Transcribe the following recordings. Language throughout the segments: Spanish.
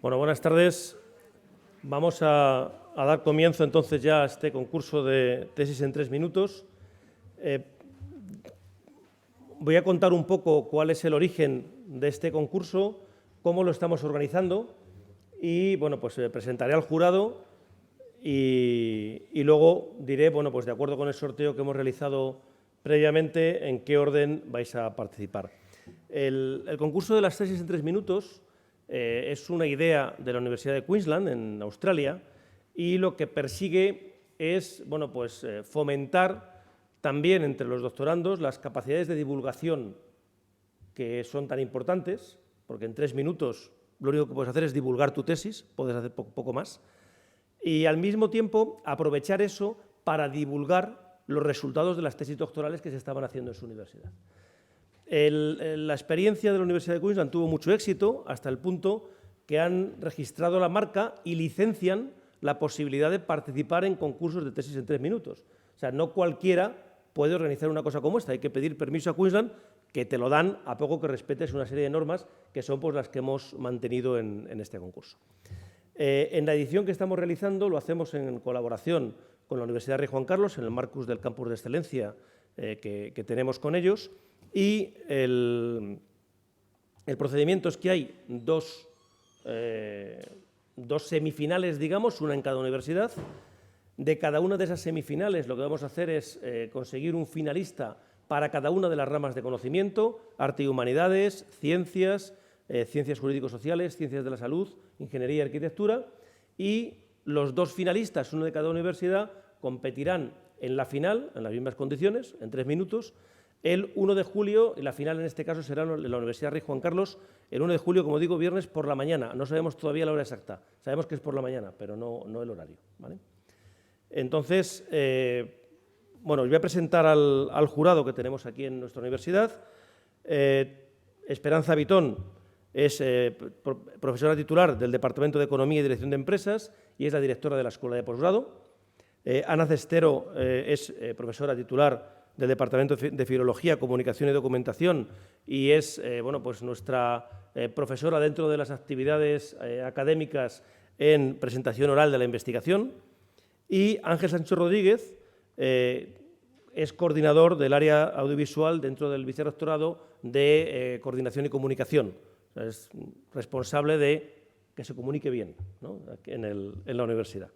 Bueno, buenas tardes. Vamos a dar comienzo entonces ya a este concurso de tesis en 3 minutos. Voy a contar un poco cuál es el origen de este concurso, cómo lo estamos organizando y bueno, pues presentaré al jurado y luego diré, bueno, pues de acuerdo con el sorteo que hemos realizado previamente, en qué orden vais a participar. El concurso de las tesis en 3 minutos es una idea de la Universidad de Queensland, en Australia, y lo que persigue es, bueno, pues, fomentar también entre los doctorandos las capacidades de divulgación que son tan importantes, porque en 3 minutos lo único que puedes hacer es divulgar tu tesis, puedes hacer poco más, y al mismo tiempo aprovechar eso para divulgar los resultados de las tesis doctorales que se estaban haciendo en su universidad. La experiencia de la Universidad de Queensland tuvo mucho éxito hasta el punto que han registrado la marca y licencian la posibilidad de participar en concursos de tesis en 3 minutos. O sea, no cualquiera puede organizar una cosa como esta, hay que pedir permiso a Queensland, que te lo dan a poco que respetes una serie de normas que son pues las que hemos mantenido en este concurso. En la edición que estamos realizando lo hacemos en colaboración con la Universidad Rey Juan Carlos, en el marcus del Campus de Excelencia que tenemos con ellos, y el procedimiento es que hay dos semifinales, digamos, una en cada universidad. De cada una de esas semifinales lo que vamos a hacer es conseguir un finalista para cada una de las ramas de conocimiento: arte y humanidades, ciencias, ciencias jurídico-sociales, ciencias de la salud, ingeniería y arquitectura, y los 2 finalistas, uno de cada universidad, competirán en la final, en las mismas condiciones, en 3 minutos, el 1 de julio, y la final en este caso será en la Universidad Rey Juan Carlos, el 1 de julio, como digo, viernes por la mañana. No sabemos todavía la hora exacta, sabemos que es por la mañana, pero no el horario, ¿vale? Entonces, bueno, os voy a presentar al jurado que tenemos aquí en nuestra universidad. Esperanza Vitón es profesora titular del Departamento de Economía y Dirección de Empresas y es la directora de la Escuela de Posgrado. Ana Cestero es profesora titular del Departamento de Filología, Comunicación y Documentación y es bueno, pues nuestra profesora dentro de las actividades académicas en presentación oral de la investigación. Y Ángel Sancho Rodríguez es coordinador del área audiovisual dentro del vicerrectorado de Coordinación y Comunicación. O sea, es responsable de que se comunique bien, ¿no?, en la universidad.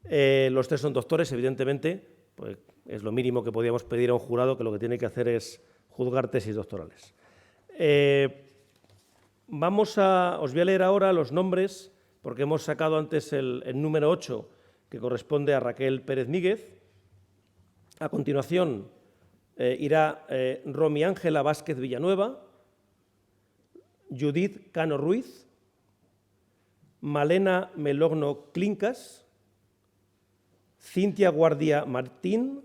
Los 3 son doctores, evidentemente, pues es lo mínimo que podíamos pedir a un jurado, que lo que tiene que hacer es juzgar tesis doctorales. Os voy a leer ahora los nombres, porque hemos sacado antes el número 8, que corresponde a Raquel Pérez Míguez. A continuación irá Romy Ángela Vázquez Villanueva, Judith Cano Ruiz, Malena Melogno Clincas, Cintia Guardia Martín,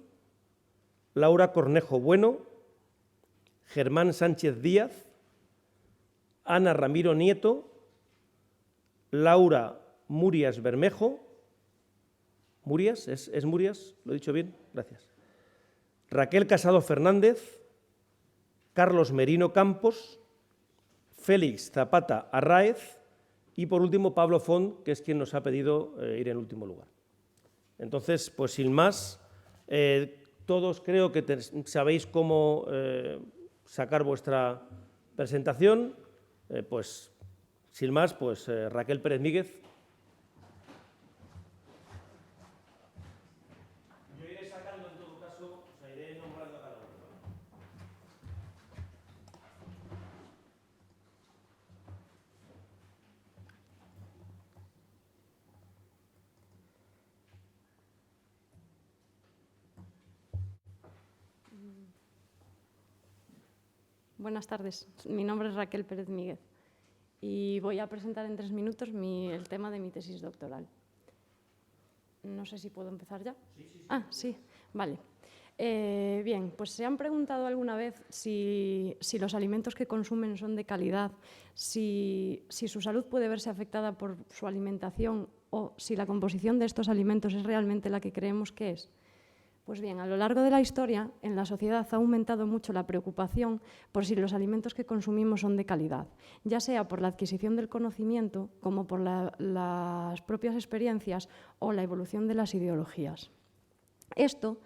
Laura Cornejo Bueno, Germán Sánchez Díaz, Ana Ramiro Nieto, Laura Murias Bermejo. ¿Murias? ¿Es Murias? ¿Lo he dicho bien? Gracias. Raquel Casado Fernández, Carlos Merino Campos, Félix Zapata Arráez y, por último, Pablo Font, que es quien nos ha pedido ir en último lugar. Entonces, pues sin más, todos creo que sabéis cómo sacar vuestra presentación. Pues sin más, pues Raquel Pérez Míguez. Yo iré sacando en todo caso, o sea, iré nombrando a cada uno. Buenas tardes, mi nombre es Raquel Pérez Míguez y voy a presentar en 3 minutos el tema de mi tesis doctoral. No sé si puedo empezar ya. Sí. Ah, sí, vale. Bien, pues ¿se han preguntado alguna vez si los alimentos que consumen son de calidad, si su salud puede verse afectada por su alimentación o si la composición de estos alimentos es realmente la que creemos que es? Pues bien, a lo largo de la historia, en la sociedad ha aumentado mucho la preocupación por si los alimentos que consumimos son de calidad, ya sea por la adquisición del conocimiento, como por las propias experiencias o la evolución de las ideologías. Esto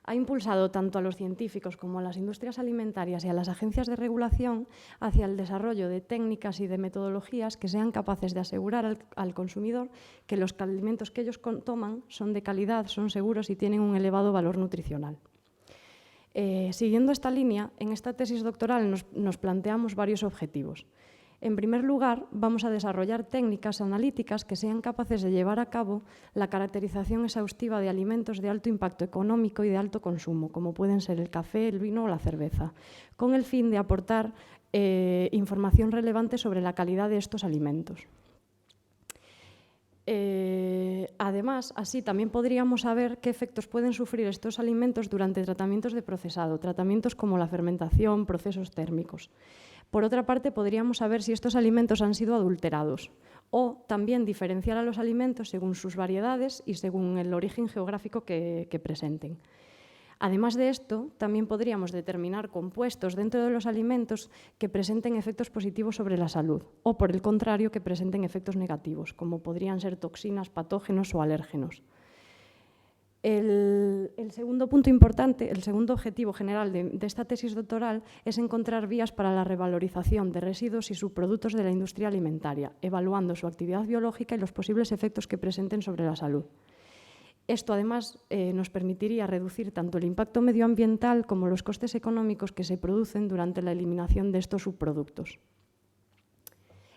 ha impulsado tanto a los científicos como a las industrias alimentarias y a las agencias de regulación hacia el desarrollo de técnicas y de metodologías que sean capaces de asegurar al consumidor que los alimentos que ellos toman son de calidad, son seguros y tienen un elevado valor nutricional. Siguiendo esta línea, en esta tesis doctoral nos planteamos varios objetivos. En primer lugar, vamos a desarrollar técnicas analíticas que sean capaces de llevar a cabo la caracterización exhaustiva de alimentos de alto impacto económico y de alto consumo, como pueden ser el café, el vino o la cerveza, con el fin de aportar información relevante sobre la calidad de estos alimentos. Además, así también podríamos saber qué efectos pueden sufrir estos alimentos durante tratamientos de procesado, tratamientos como la fermentación, procesos térmicos. Por otra parte, podríamos saber si estos alimentos han sido adulterados o también diferenciar a los alimentos según sus variedades y según el origen geográfico que presenten. Además de esto, también podríamos determinar compuestos dentro de los alimentos que presenten efectos positivos sobre la salud o, por el contrario, que presenten efectos negativos, como podrían ser toxinas, patógenos o alérgenos. El segundo punto importante, el segundo objetivo general de esta tesis doctoral es encontrar vías para la revalorización de residuos y subproductos de la industria alimentaria, evaluando su actividad biológica y los posibles efectos que presenten sobre la salud. Esto, además, nos permitiría reducir tanto el impacto medioambiental como los costes económicos que se producen durante la eliminación de estos subproductos.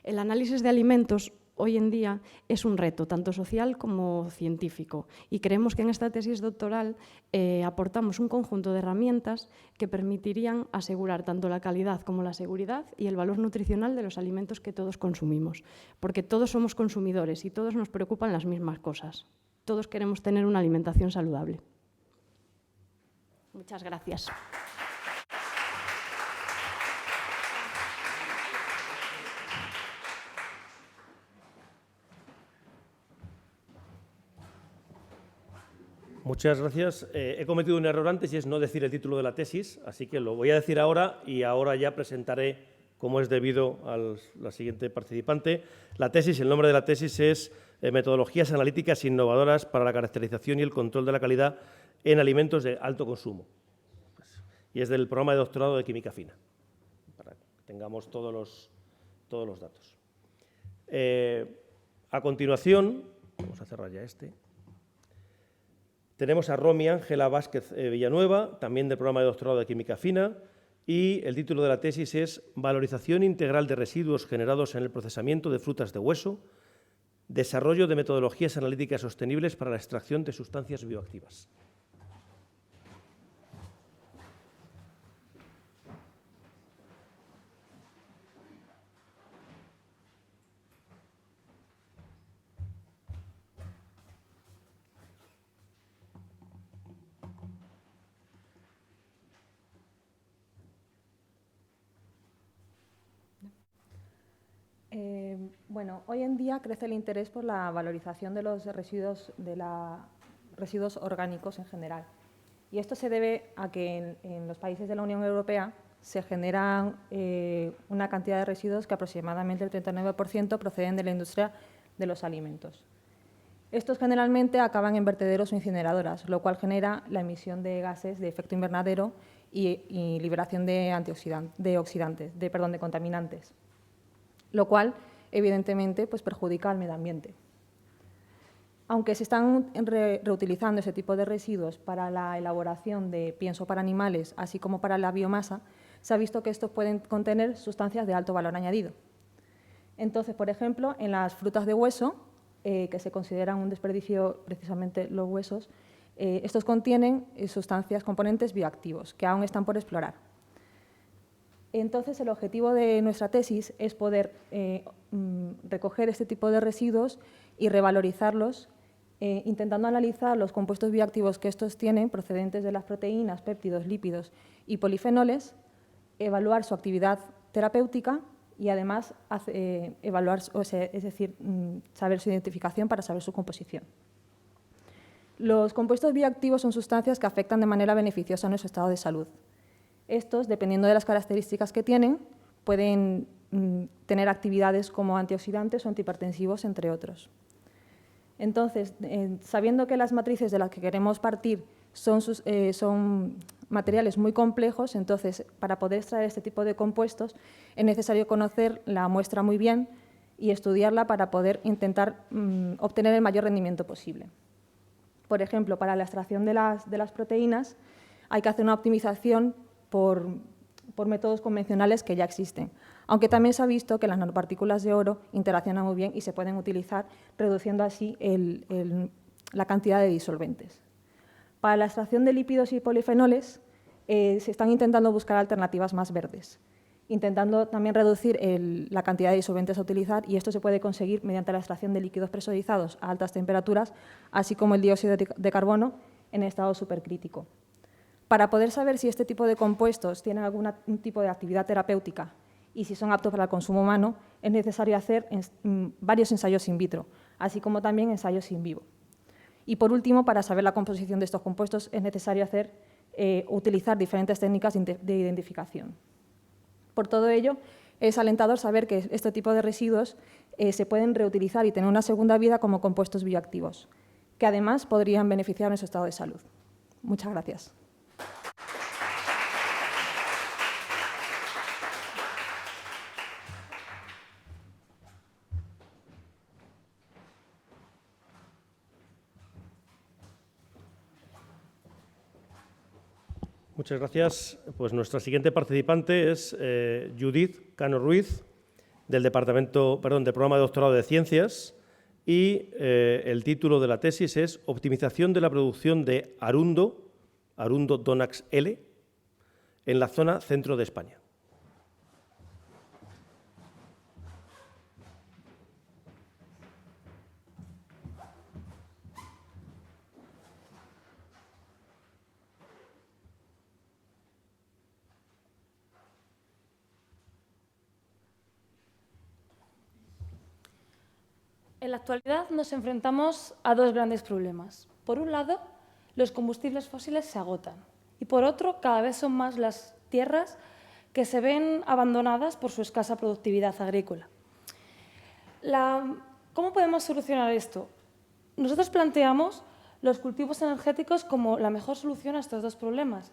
El análisis de alimentos hoy en día es un reto, tanto social como científico, y creemos que en esta tesis doctoral aportamos un conjunto de herramientas que permitirían asegurar tanto la calidad como la seguridad y el valor nutricional de los alimentos que todos consumimos, porque todos somos consumidores y todos nos preocupan las mismas cosas. Todos queremos tener una alimentación saludable. Muchas gracias. Muchas gracias. He cometido un error antes y es no decir el título de la tesis, así que lo voy a decir ahora y ahora ya presentaré, como es debido a la siguiente participante. La tesis, el nombre de la tesis es Metodologías analíticas innovadoras para la caracterización y el control de la calidad en alimentos de alto consumo. Y es del programa de doctorado de Química Fina, para que tengamos todos los datos. A continuación, vamos a cerrar ya este. Tenemos a Romy Ángela Vázquez Villanueva, también del programa de doctorado de Química Fina, y el título de la tesis es Valorización integral de residuos generados en el procesamiento de frutas de hueso, desarrollo de metodologías analíticas sostenibles para la extracción de sustancias bioactivas. Bueno, hoy en día crece el interés por la valorización de los residuos, residuos orgánicos en general. Y esto se debe a que en los países de la Unión Europea se generan una cantidad de residuos que aproximadamente el 39% proceden de la industria de los alimentos. Estos generalmente acaban en vertederos o incineradoras, lo cual genera la emisión de gases de efecto invernadero y liberación de contaminantes, lo cual evidentemente pues, perjudica al medio ambiente. Aunque se están reutilizando ese tipo de residuos para la elaboración de pienso para animales, así como para la biomasa, se ha visto que estos pueden contener sustancias de alto valor añadido. Entonces, por ejemplo, en las frutas de hueso, que se consideran un desperdicio precisamente los huesos, estos contienen sustancias, componentes bioactivos, que aún están por explorar. Entonces, el objetivo de nuestra tesis es poder recoger este tipo de residuos y revalorizarlos, intentando analizar los compuestos bioactivos que estos tienen, procedentes de las proteínas, péptidos, lípidos y polifenoles, evaluar su actividad terapéutica y, además, evaluar, es decir, saber su identificación para saber su composición. Los compuestos bioactivos son sustancias que afectan de manera beneficiosa a nuestro estado de salud. Estos, dependiendo de las características que tienen, pueden tener actividades como antioxidantes o antihipertensivos, entre otros. Entonces, sabiendo que las matrices de las que queremos partir son materiales muy complejos, entonces, para poder extraer este tipo de compuestos es necesario conocer la muestra muy bien y estudiarla para poder intentar obtener el mayor rendimiento posible. Por ejemplo, para la extracción de las proteínas hay que hacer una optimización por métodos convencionales que ya existen, aunque también se ha visto que las nanopartículas de oro interaccionan muy bien y se pueden utilizar, reduciendo así la cantidad de disolventes. Para la extracción de lípidos y polifenoles se están intentando buscar alternativas más verdes, intentando también reducir la cantidad de disolventes a utilizar, y esto se puede conseguir mediante la extracción de líquidos presurizados a altas temperaturas, así como el dióxido de carbono en estado supercrítico. Para poder saber si este tipo de compuestos tienen algún tipo de actividad terapéutica y si son aptos para el consumo humano, es necesario hacer varios ensayos in vitro, así como también ensayos in vivo. Y por último, para saber la composición de estos compuestos, es necesario utilizar diferentes técnicas de identificación. Por todo ello, es alentador saber que este tipo de residuos se pueden reutilizar y tener una segunda vida como compuestos bioactivos, que además podrían beneficiar a nuestro estado de salud. Muchas gracias. Muchas gracias. Pues nuestra siguiente participante es Judith Cano Ruiz, del Programa de Doctorado de Ciencias, y el título de la tesis es Optimización de la producción de Arundo Donax L, en la zona centro de España. En la actualidad nos enfrentamos a dos grandes problemas. Por un lado, los combustibles fósiles se agotan y por otro, cada vez son más las tierras que se ven abandonadas por su escasa productividad agrícola. ¿Cómo podemos solucionar esto? Nosotros planteamos los cultivos energéticos como la mejor solución a estos dos problemas,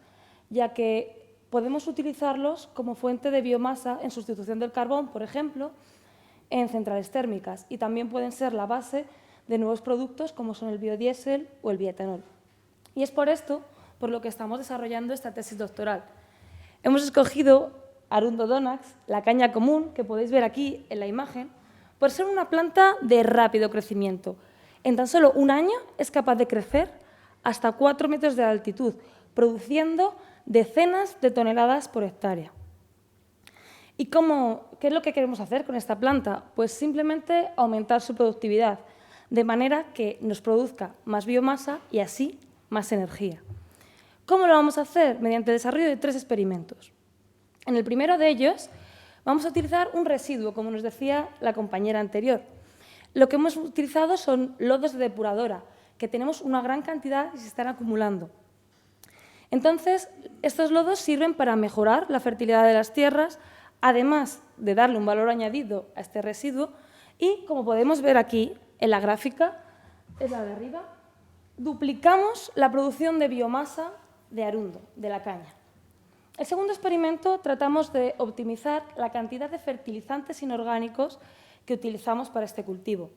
ya que podemos utilizarlos como fuente de biomasa en sustitución del carbón, por ejemplo, en centrales térmicas, y también pueden ser la base de nuevos productos como son el biodiesel o el bioetanol. Y es por esto por lo que estamos desarrollando esta tesis doctoral. Hemos escogido Arundo Donax, la caña común, que podéis ver aquí en la imagen, por ser una planta de rápido crecimiento. En tan solo un año es capaz de crecer hasta 4 metros de altitud, produciendo decenas de toneladas por hectárea. ¿Y qué es lo que queremos hacer con esta planta? Pues simplemente aumentar su productividad, de manera que nos produzca más biomasa y así más energía. ¿Cómo lo vamos a hacer? Mediante el desarrollo de 3 experimentos. En el primero de ellos vamos a utilizar un residuo, como nos decía la compañera anterior. Lo que hemos utilizado son lodos de depuradora, que tenemos una gran cantidad y se están acumulando. Entonces, estos lodos sirven para mejorar la fertilidad de las tierras, además de darle un valor añadido a este residuo, y, como podemos ver aquí en la gráfica, es la de arriba, duplicamos la producción de biomasa de Arundo, de la caña. El segundo experimento tratamos de optimizar la cantidad de fertilizantes inorgánicos que utilizamos para este cultivo.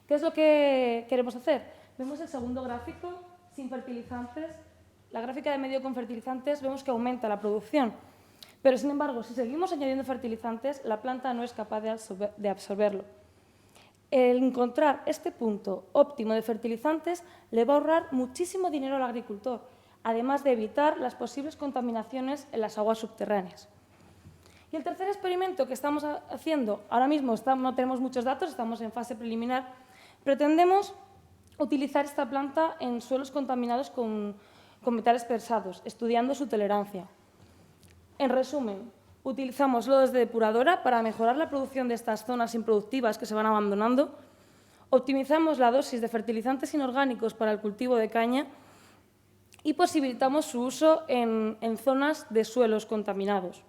¿Qué es lo que queremos hacer? Vemos el segundo gráfico, sin fertilizantes. La gráfica de medio con fertilizantes vemos que aumenta la producción. Pero, sin embargo, si seguimos añadiendo fertilizantes, la planta no es capaz de absorberlo. El encontrar este punto óptimo de fertilizantes le va a ahorrar muchísimo dinero al agricultor, además de evitar las posibles contaminaciones en las aguas subterráneas. Y el tercer experimento que estamos haciendo, ahora mismo no tenemos muchos datos, estamos en fase preliminar, pretendemos utilizar esta planta en suelos contaminados con metales pesados, estudiando su tolerancia. En resumen, utilizamos lodos de depuradora para mejorar la producción de estas zonas improductivas que se van abandonando, optimizamos la dosis de fertilizantes inorgánicos para el cultivo de caña y posibilitamos su uso en zonas de suelos contaminados.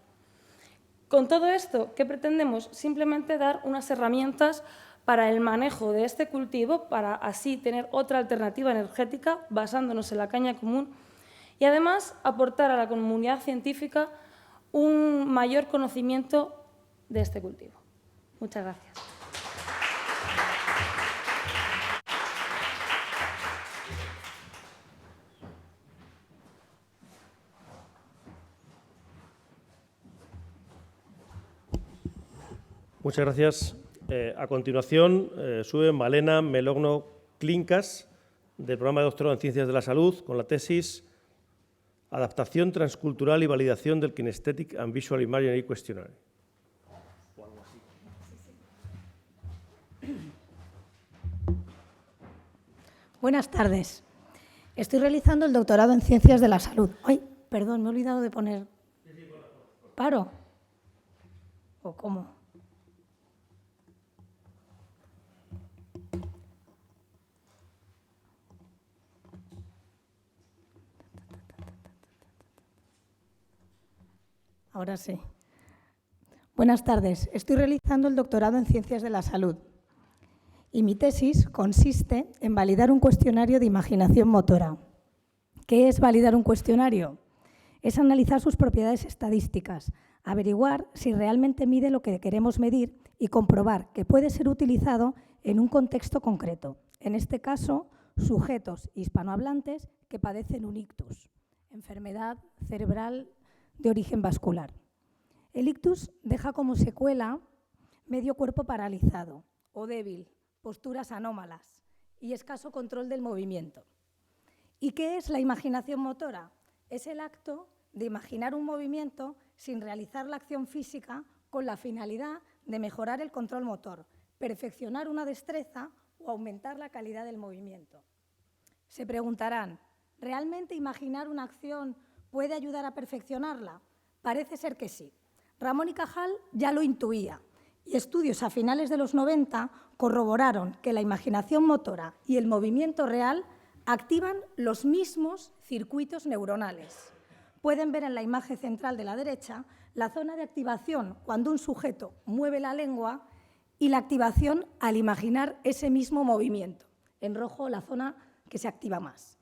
Con todo esto, ¿qué pretendemos? Simplemente dar unas herramientas para el manejo de este cultivo, para así tener otra alternativa energética basándonos en la caña común y además aportar a la comunidad científica un mayor conocimiento de este cultivo. Muchas gracias. Muchas gracias. A continuación, sube Malena Melogno Klincas, del programa de doctorado en Ciencias de la Salud, con la tesis Adaptación transcultural y validación del Kinesthetic and Visual Imagery Questionnaire. Buenas tardes. Estoy realizando el doctorado en Ciencias de la Salud. Ay, perdón, me he olvidado de poner... ¿Paro? ¿O cómo? Ahora sí. Buenas tardes. Estoy realizando el doctorado en Ciencias de la Salud y mi tesis consiste en validar un cuestionario de imaginación motora. ¿Qué es validar un cuestionario? Es analizar sus propiedades estadísticas, averiguar si realmente mide lo que queremos medir y comprobar que puede ser utilizado en un contexto concreto. En este caso, sujetos hispanohablantes que padecen un ictus, enfermedad cerebral de origen vascular. El ictus deja como secuela medio cuerpo paralizado o débil, posturas anómalas y escaso control del movimiento. ¿Y qué es la imaginación motora? Es el acto de imaginar un movimiento sin realizar la acción física con la finalidad de mejorar el control motor, perfeccionar una destreza o aumentar la calidad del movimiento. Se preguntarán, ¿realmente imaginar una acción puede ayudar a perfeccionarla? Parece ser que sí. Ramón y Cajal ya lo intuía y estudios a finales de los 90 corroboraron que la imaginación motora y el movimiento real activan los mismos circuitos neuronales. Pueden ver en la imagen central de la derecha la zona de activación cuando un sujeto mueve la lengua y la activación al imaginar ese mismo movimiento. En rojo, la zona que se activa más.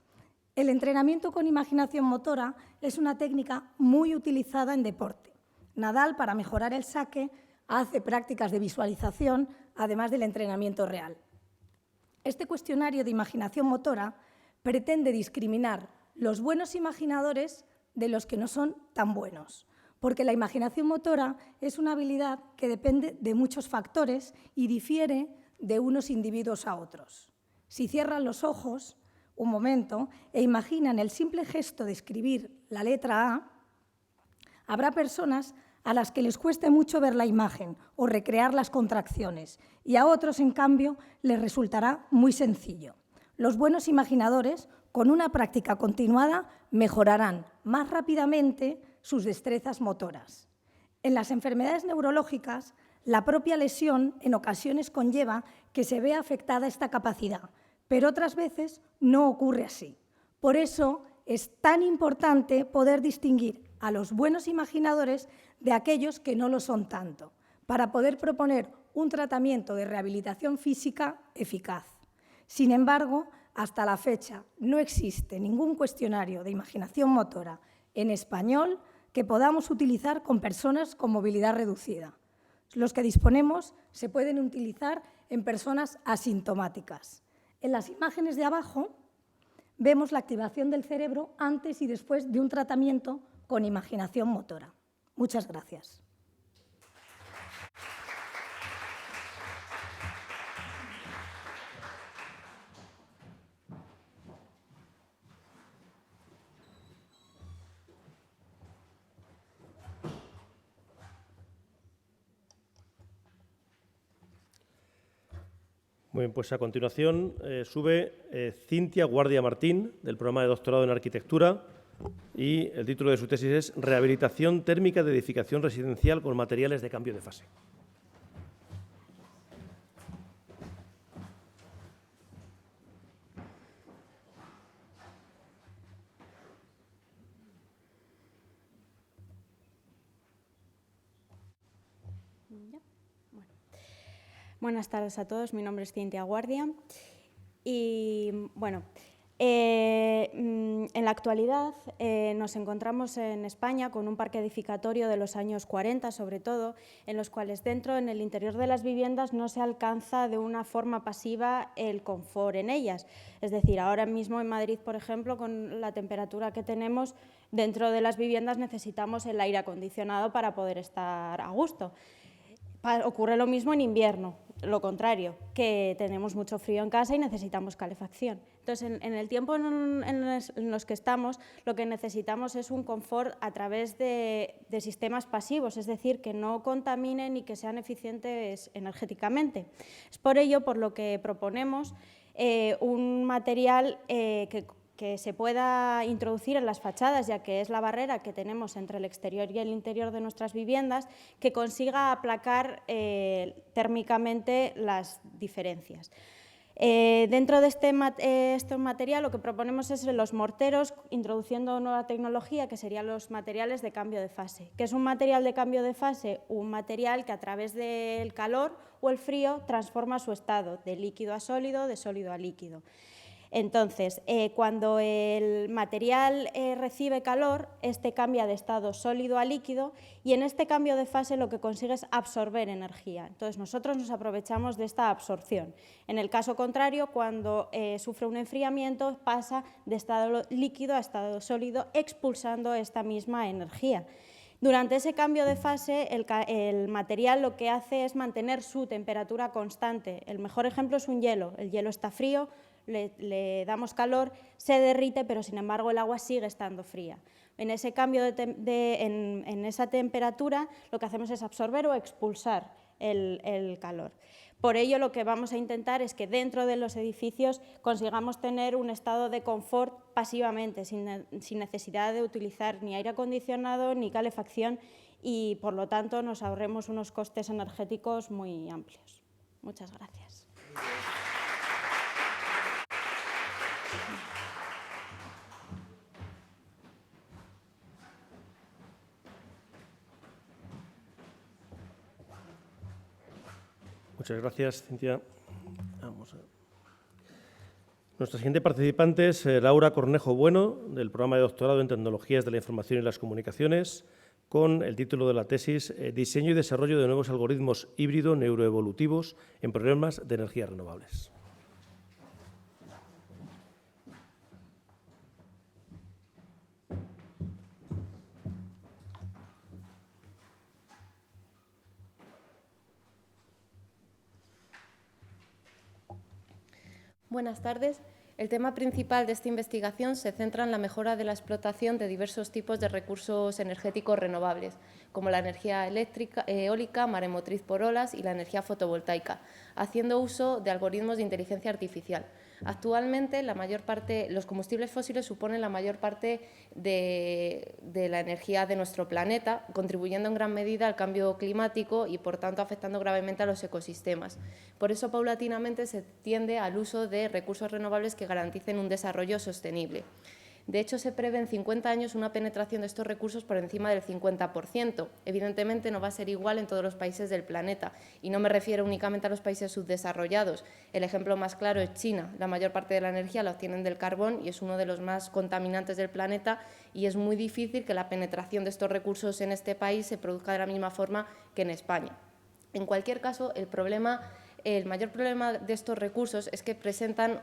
El entrenamiento con imaginación motora es una técnica muy utilizada en deporte. Nadal, para mejorar el saque, hace prácticas de visualización, además del entrenamiento real. Este cuestionario de imaginación motora pretende discriminar los buenos imaginadores de los que no son tan buenos, porque la imaginación motora es una habilidad que depende de muchos factores y difiere de unos individuos a otros. Si cierran los ojos un momento e imaginan el simple gesto de escribir la letra A, habrá personas a las que les cueste mucho ver la imagen o recrear las contracciones y a otros, en cambio, les resultará muy sencillo. Los buenos imaginadores, con una práctica continuada, mejorarán más rápidamente sus destrezas motoras. En las enfermedades neurológicas, la propia lesión en ocasiones conlleva que se vea afectada esta capacidad, pero otras veces no ocurre así. Por eso es tan importante poder distinguir a los buenos imaginadores de aquellos que no lo son tanto, para poder proponer un tratamiento de rehabilitación física eficaz. Sin embargo, hasta la fecha no existe ningún cuestionario de imaginación motora en español que podamos utilizar con personas con movilidad reducida. Los que disponemos se pueden utilizar en personas asintomáticas. En las imágenes de abajo vemos la activación del cerebro antes y después de un tratamiento con imaginación motora. Muchas gracias. Muy bien, pues a continuación sube Cintia Guardia Martín, del programa de doctorado en Arquitectura, y el título de su tesis es Rehabilitación térmica de edificación residencial con materiales de cambio de fase. Buenas tardes a todos, mi nombre es Cintia Guardia y bueno, en la actualidad nos encontramos en España con un parque edificatorio de los años 40 sobre todo, en los cuales en el interior de las viviendas no se alcanza de una forma pasiva el confort en ellas. Es decir, ahora mismo en Madrid, por ejemplo, con la temperatura que tenemos, dentro de las viviendas necesitamos el aire acondicionado para poder estar a gusto. Ocurre lo mismo en invierno, lo contrario, que tenemos mucho frío en casa y necesitamos calefacción. Entonces, en el tiempo en los que estamos, lo que necesitamos es un confort a través de sistemas pasivos, es decir, que no contaminen y que sean eficientes energéticamente. Es por ello por lo que proponemos un material que se pueda introducir en las fachadas, ya que es la barrera que tenemos entre el exterior y el interior de nuestras viviendas, que consiga aplacar térmicamente las diferencias. Dentro de este material lo que proponemos es los morteros, introduciendo nueva tecnología que serían los materiales de cambio de fase. ¿Qué es un material de cambio de fase? Un material que a través del calor o el frío transforma su estado de líquido a sólido, de sólido a líquido. Entonces, cuando el material recibe calor, este cambia de estado sólido a líquido y en este cambio de fase lo que consigue es absorber energía. Entonces, nosotros nos aprovechamos de esta absorción. En el caso contrario, cuando sufre un enfriamiento, pasa de estado líquido a estado sólido, expulsando esta misma energía. Durante ese cambio de fase, el material lo que hace es mantener su temperatura constante. El mejor ejemplo es un hielo. El hielo está frío, le damos calor, se derrite, pero sin embargo el agua sigue estando fría. En ese cambio en esa temperatura lo que hacemos es absorber o expulsar el calor. Por ello lo que vamos a intentar es que dentro de los edificios consigamos tener un estado de confort pasivamente, sin necesidad de utilizar ni aire acondicionado ni calefacción y por lo tanto nos ahorremos unos costes energéticos muy amplios. Muchas gracias. Muchas gracias, Cintia. Vamos a ver. Nuestra siguiente participante es Laura Cornejo Bueno, del programa de doctorado en Tecnologías de la Información y las Comunicaciones, con el título de la tesis Diseño y desarrollo de nuevos algoritmos híbrido neuroevolutivos en problemas de energías renovables. Buenas tardes. El tema principal de esta investigación se centra en la mejora de la explotación de diversos tipos de recursos energéticos renovables, como la energía eléctrica, eólica, maremotriz por olas y la energía fotovoltaica, haciendo uso de algoritmos de inteligencia artificial. Actualmente, los combustibles fósiles suponen la mayor parte de la energía de nuestro planeta, contribuyendo en gran medida al cambio climático y, por tanto, afectando gravemente a los ecosistemas. Por eso, paulatinamente, se tiende al uso de recursos renovables que garanticen un desarrollo sostenible. De hecho, se prevé en 50 años una penetración de estos recursos por encima del 50%. Evidentemente, no va a ser igual en todos los países del planeta, y no me refiero únicamente a los países subdesarrollados. El ejemplo más claro es China. La mayor parte de la energía la obtienen del carbón y es uno de los más contaminantes del planeta, y es muy difícil que la penetración de estos recursos en este país se produzca de la misma forma que en España. En cualquier caso, el mayor problema de estos recursos es que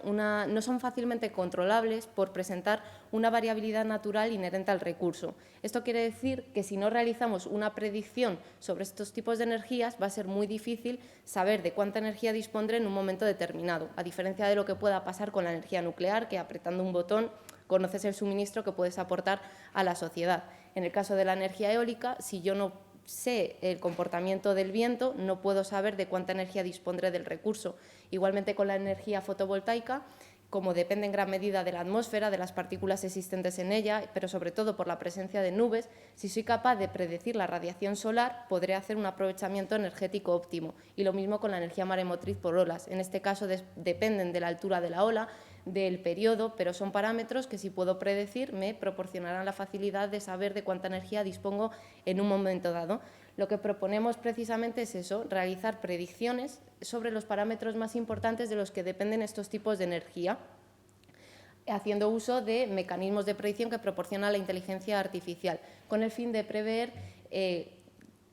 no son fácilmente controlables por presentar una variabilidad natural inherente al recurso. Esto quiere decir que si no realizamos una predicción sobre estos tipos de energías, va a ser muy difícil saber de cuánta energía dispondré en un momento determinado, a diferencia de lo que pueda pasar con la energía nuclear, que apretando un botón conoces el suministro que puedes aportar a la sociedad. En el caso de la energía eólica, si yo no sé el comportamiento del viento, no puedo saber de cuánta energía dispondré del recurso. Igualmente con la energía fotovoltaica, como depende en gran medida de la atmósfera, de las partículas existentes en ella, pero sobre todo por la presencia de nubes, si soy capaz de predecir la radiación solar, podré hacer un aprovechamiento energético óptimo. Y lo mismo con la energía maremotriz por olas. En este caso dependen de la altura de la ola, del periodo, pero son parámetros que, si puedo predecir, me proporcionarán la facilidad de saber de cuánta energía dispongo en un momento dado. Lo que proponemos precisamente es eso, realizar predicciones sobre los parámetros más importantes de los que dependen estos tipos de energía, haciendo uso de mecanismos de predicción que proporciona la inteligencia artificial, con el fin de prever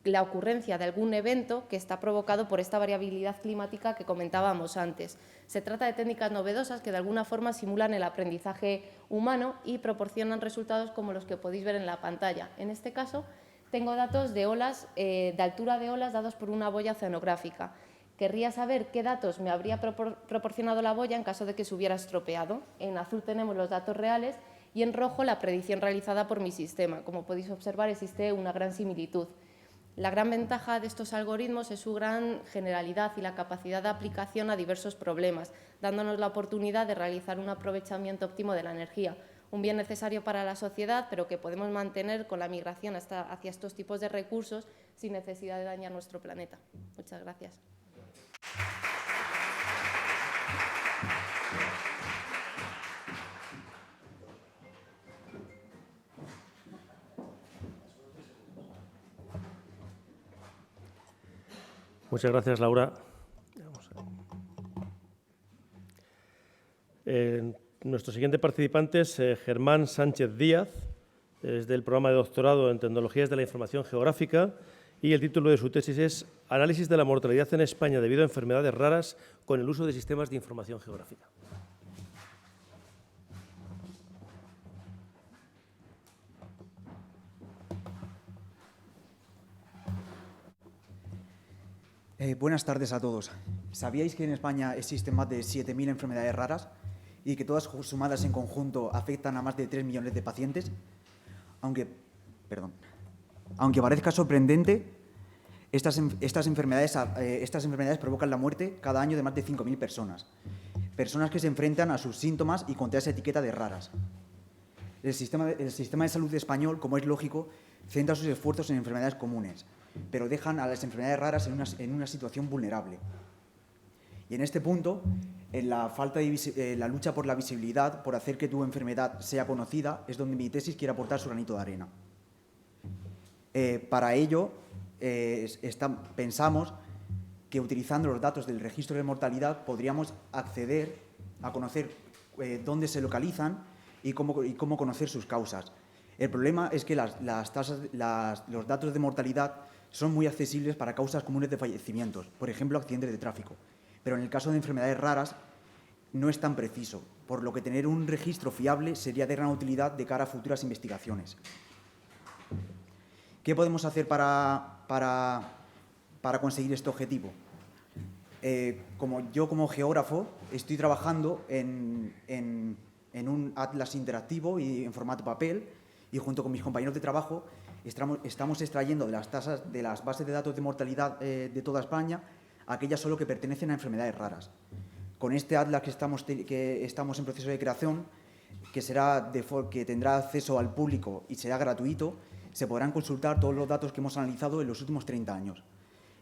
la ocurrencia de algún evento que está provocado por esta variabilidad climática que comentábamos antes. Se trata de técnicas novedosas que de alguna forma simulan el aprendizaje humano y proporcionan resultados como los que podéis ver en la pantalla. En este caso, tengo datos de olas, de altura de olas dados por una boya oceanográfica. Querría saber qué datos me habría proporcionado la boya en caso de que se hubiera estropeado. En azul tenemos los datos reales y en rojo la predicción realizada por mi sistema. Como podéis observar, existe una gran similitud. La gran ventaja de estos algoritmos es su gran generalidad y la capacidad de aplicación a diversos problemas, dándonos la oportunidad de realizar un aprovechamiento óptimo de la energía, un bien necesario para la sociedad, pero que podemos mantener con la migración hacia estos tipos de recursos sin necesidad de dañar nuestro planeta. Muchas gracias. Muchas gracias, Laura. Nuestro siguiente participante es Germán Sánchez Díaz, es del programa de doctorado en Tecnologías de la Información Geográfica y el título de su tesis es Análisis de la mortalidad en España debido a enfermedades raras con el uso de sistemas de información geográfica. Buenas tardes a todos. ¿Sabíais que en España existen más de 7.000 enfermedades raras y que todas sumadas en conjunto afectan a más de 3 millones de pacientes? Aunque parezca sorprendente, estas enfermedades provocan la muerte cada año de más de 5.000 personas. Personas que se enfrentan a sus síntomas y con esa etiqueta de raras. El sistema de salud español, como es lógico, centra sus esfuerzos en enfermedades comunes, pero dejan a las enfermedades raras en una situación vulnerable. Y en este punto, en la lucha por la visibilidad, por hacer que tu enfermedad sea conocida, es donde mi tesis quiere aportar su granito de arena. Para ello, pensamos que utilizando los datos del registro de mortalidad podríamos acceder a conocer dónde se localizan y cómo conocer sus causas. El problema es que los datos de mortalidad son muy accesibles para causas comunes de fallecimientos, por ejemplo, accidentes de tráfico. Pero en el caso de enfermedades raras no es tan preciso, por lo que tener un registro fiable sería de gran utilidad de cara a futuras investigaciones. ¿Qué podemos hacer para conseguir este objetivo? Como geógrafo, estoy trabajando en un atlas interactivo y en formato papel, y junto con mis compañeros de trabajo estamos extrayendo de las bases de datos de mortalidad de toda España aquellas solo que pertenecen a enfermedades raras. Con este atlas que estamos en proceso de creación, que tendrá acceso al público y será gratuito, se podrán consultar todos los datos que hemos analizado en los últimos 30 años.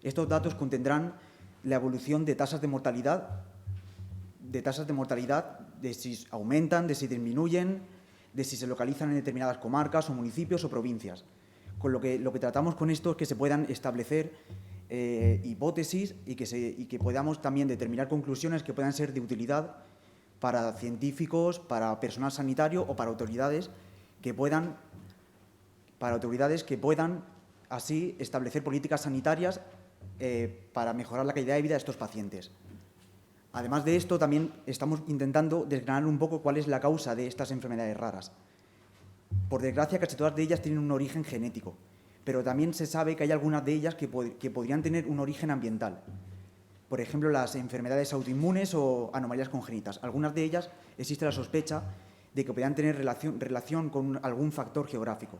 Estos datos contendrán la evolución de tasas de mortalidad, de si aumentan, de si disminuyen, de si se localizan en determinadas comarcas o municipios o provincias. Con lo que tratamos con esto es que se puedan establecer hipótesis y que podamos también determinar conclusiones que puedan ser de utilidad para científicos, para personal sanitario o para autoridades que puedan así establecer políticas sanitarias para mejorar la calidad de vida de estos pacientes. Además de esto, también estamos intentando desgranar un poco cuál es la causa de estas enfermedades raras. Por desgracia, casi todas de ellas tienen un origen genético, pero también se sabe que hay algunas de ellas que podrían tener un origen ambiental. Por ejemplo, las enfermedades autoinmunes o anomalías congénitas. Algunas de ellas existe la sospecha de que podrían tener relación con algún factor geográfico.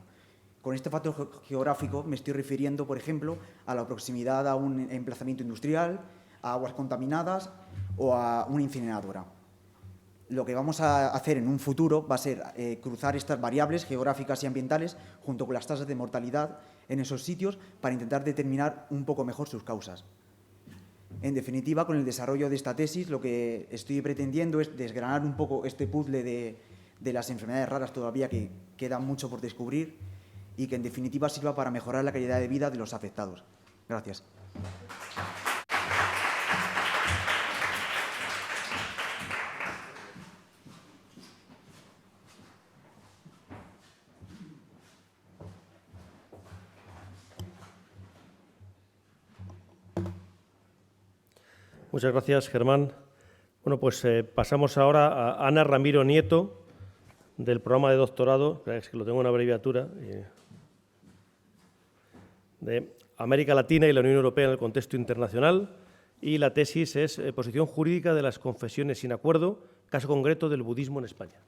Con este factor geográfico me estoy refiriendo, por ejemplo, a la proximidad a un emplazamiento industrial, a aguas contaminadas o a una incineradora. Lo que vamos a hacer en un futuro va a ser cruzar estas variables geográficas y ambientales junto con las tasas de mortalidad en esos sitios para intentar determinar un poco mejor sus causas. En definitiva, con el desarrollo de esta tesis, lo que estoy pretendiendo es desgranar un poco este puzzle de las enfermedades raras todavía que queda mucho por descubrir y que en definitiva sirva para mejorar la calidad de vida de los afectados. Gracias. Muchas gracias, Germán. Bueno, pues pasamos ahora a Ana Ramiro Nieto, del programa de doctorado, es que lo tengo en una abreviatura, de América Latina y la Unión Europea en el contexto internacional, y la tesis es Posición jurídica de las confesiones sin acuerdo, caso concreto del budismo en España.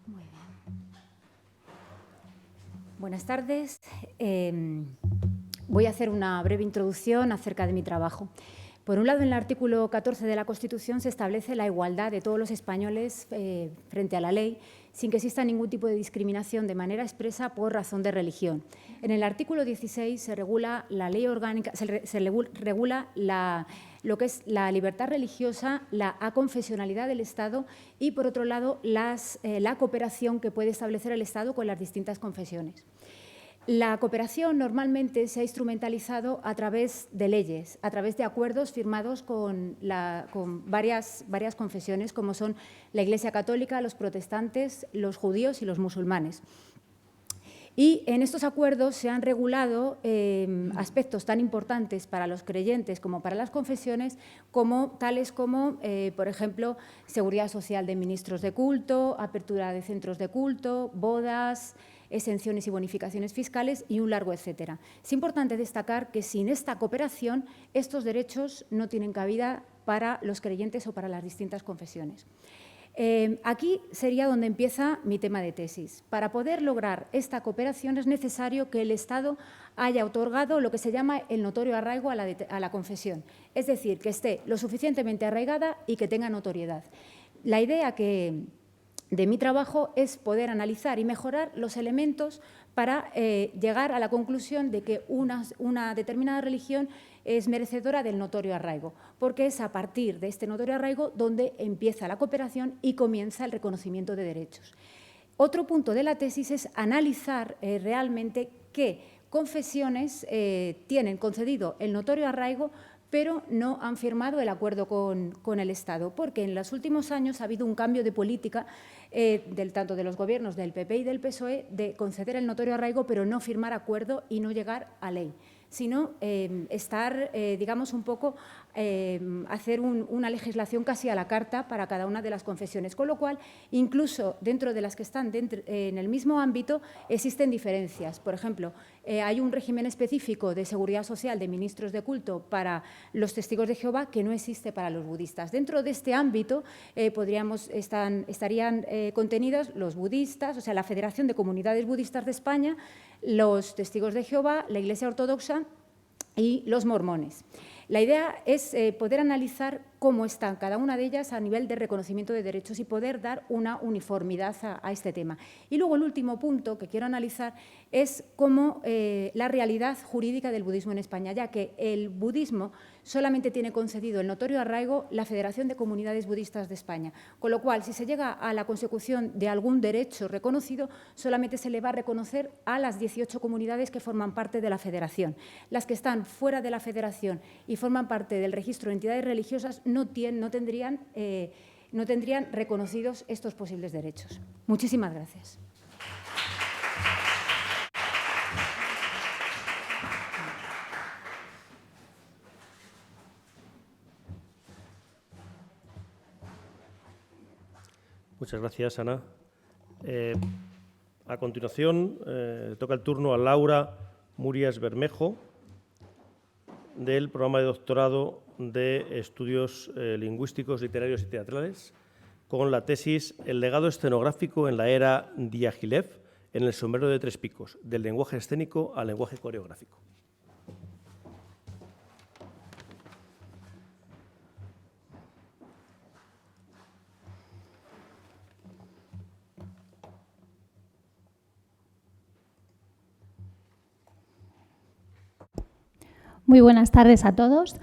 Muy bien. Buenas tardes. Voy a hacer una breve introducción acerca de mi trabajo. Por un lado, en el artículo 14 de la Constitución se establece la igualdad de todos los españoles frente a la ley, sin que exista ningún tipo de discriminación de manera expresa por razón de religión. En el artículo 16 se regula la ley orgánica, regula lo que es la libertad religiosa, la aconfesionalidad del Estado y, por otro lado, la cooperación que puede establecer el Estado con las distintas confesiones. La cooperación normalmente se ha instrumentalizado a través de leyes, a través de acuerdos firmados con varias confesiones, como son la Iglesia Católica, los protestantes, los judíos y los musulmanes. Y en estos acuerdos se han regulado aspectos tan importantes para los creyentes como para las confesiones, tales como, por ejemplo, seguridad social de ministros de culto, apertura de centros de culto, bodas, exenciones y bonificaciones fiscales y un largo etcétera. Es importante destacar que sin esta cooperación estos derechos no tienen cabida para los creyentes o para las distintas confesiones. Aquí sería donde empieza mi tema de tesis. Para poder lograr esta cooperación es necesario que el Estado haya otorgado lo que se llama el notorio arraigo a la confesión, es decir, que esté lo suficientemente arraigada y que tenga notoriedad. La idea de mi trabajo es poder analizar y mejorar los elementos para llegar a la conclusión de que una determinada religión es merecedora del notorio arraigo, porque es a partir de este notorio arraigo donde empieza la cooperación y comienza el reconocimiento de derechos. Otro punto de la tesis es analizar realmente qué confesiones tienen concedido el notorio arraigo, pero no han firmado el acuerdo con el Estado, porque en los últimos años ha habido un cambio de política tanto de los gobiernos del PP y del PSOE de conceder el notorio arraigo, pero no firmar acuerdo y no llegar a ley, sino digamos, un poco hacer una legislación casi a la carta para cada una de las confesiones, con lo cual, incluso dentro de las que están en el mismo ámbito, existen diferencias. Por ejemplo, hay un régimen específico de seguridad social de ministros de culto para los testigos de Jehová que no existe para los budistas. Dentro de este ámbito estarían contenidos los budistas, o sea, la Federación de Comunidades Budistas de España, los testigos de Jehová, la Iglesia Ortodoxa y los mormones. La idea es poder analizar cómo están cada una de ellas a nivel de reconocimiento de derechos y poder dar una uniformidad a este tema. Y luego el último punto que quiero analizar es cómo la realidad jurídica del budismo en España, ya que el budismo solamente tiene concedido el notorio arraigo la Federación de Comunidades Budistas de España, con lo cual, si se llega a la consecución de algún derecho reconocido, solamente se le va a reconocer a las 18 comunidades que forman parte de la Federación. Las que están fuera de la Federación y forman parte del registro de entidades religiosas no tendrían reconocidos estos posibles derechos. Muchísimas gracias. Muchas gracias, Ana. A continuación, toca el turno a Laura Murias Bermejo, del programa de doctorado de Estudios Lingüísticos, Literarios y Teatrales, con la tesis El legado escenográfico en la era Diaghilev en el sombrero de tres picos, del lenguaje escénico al lenguaje coreográfico. Muy buenas tardes a todos.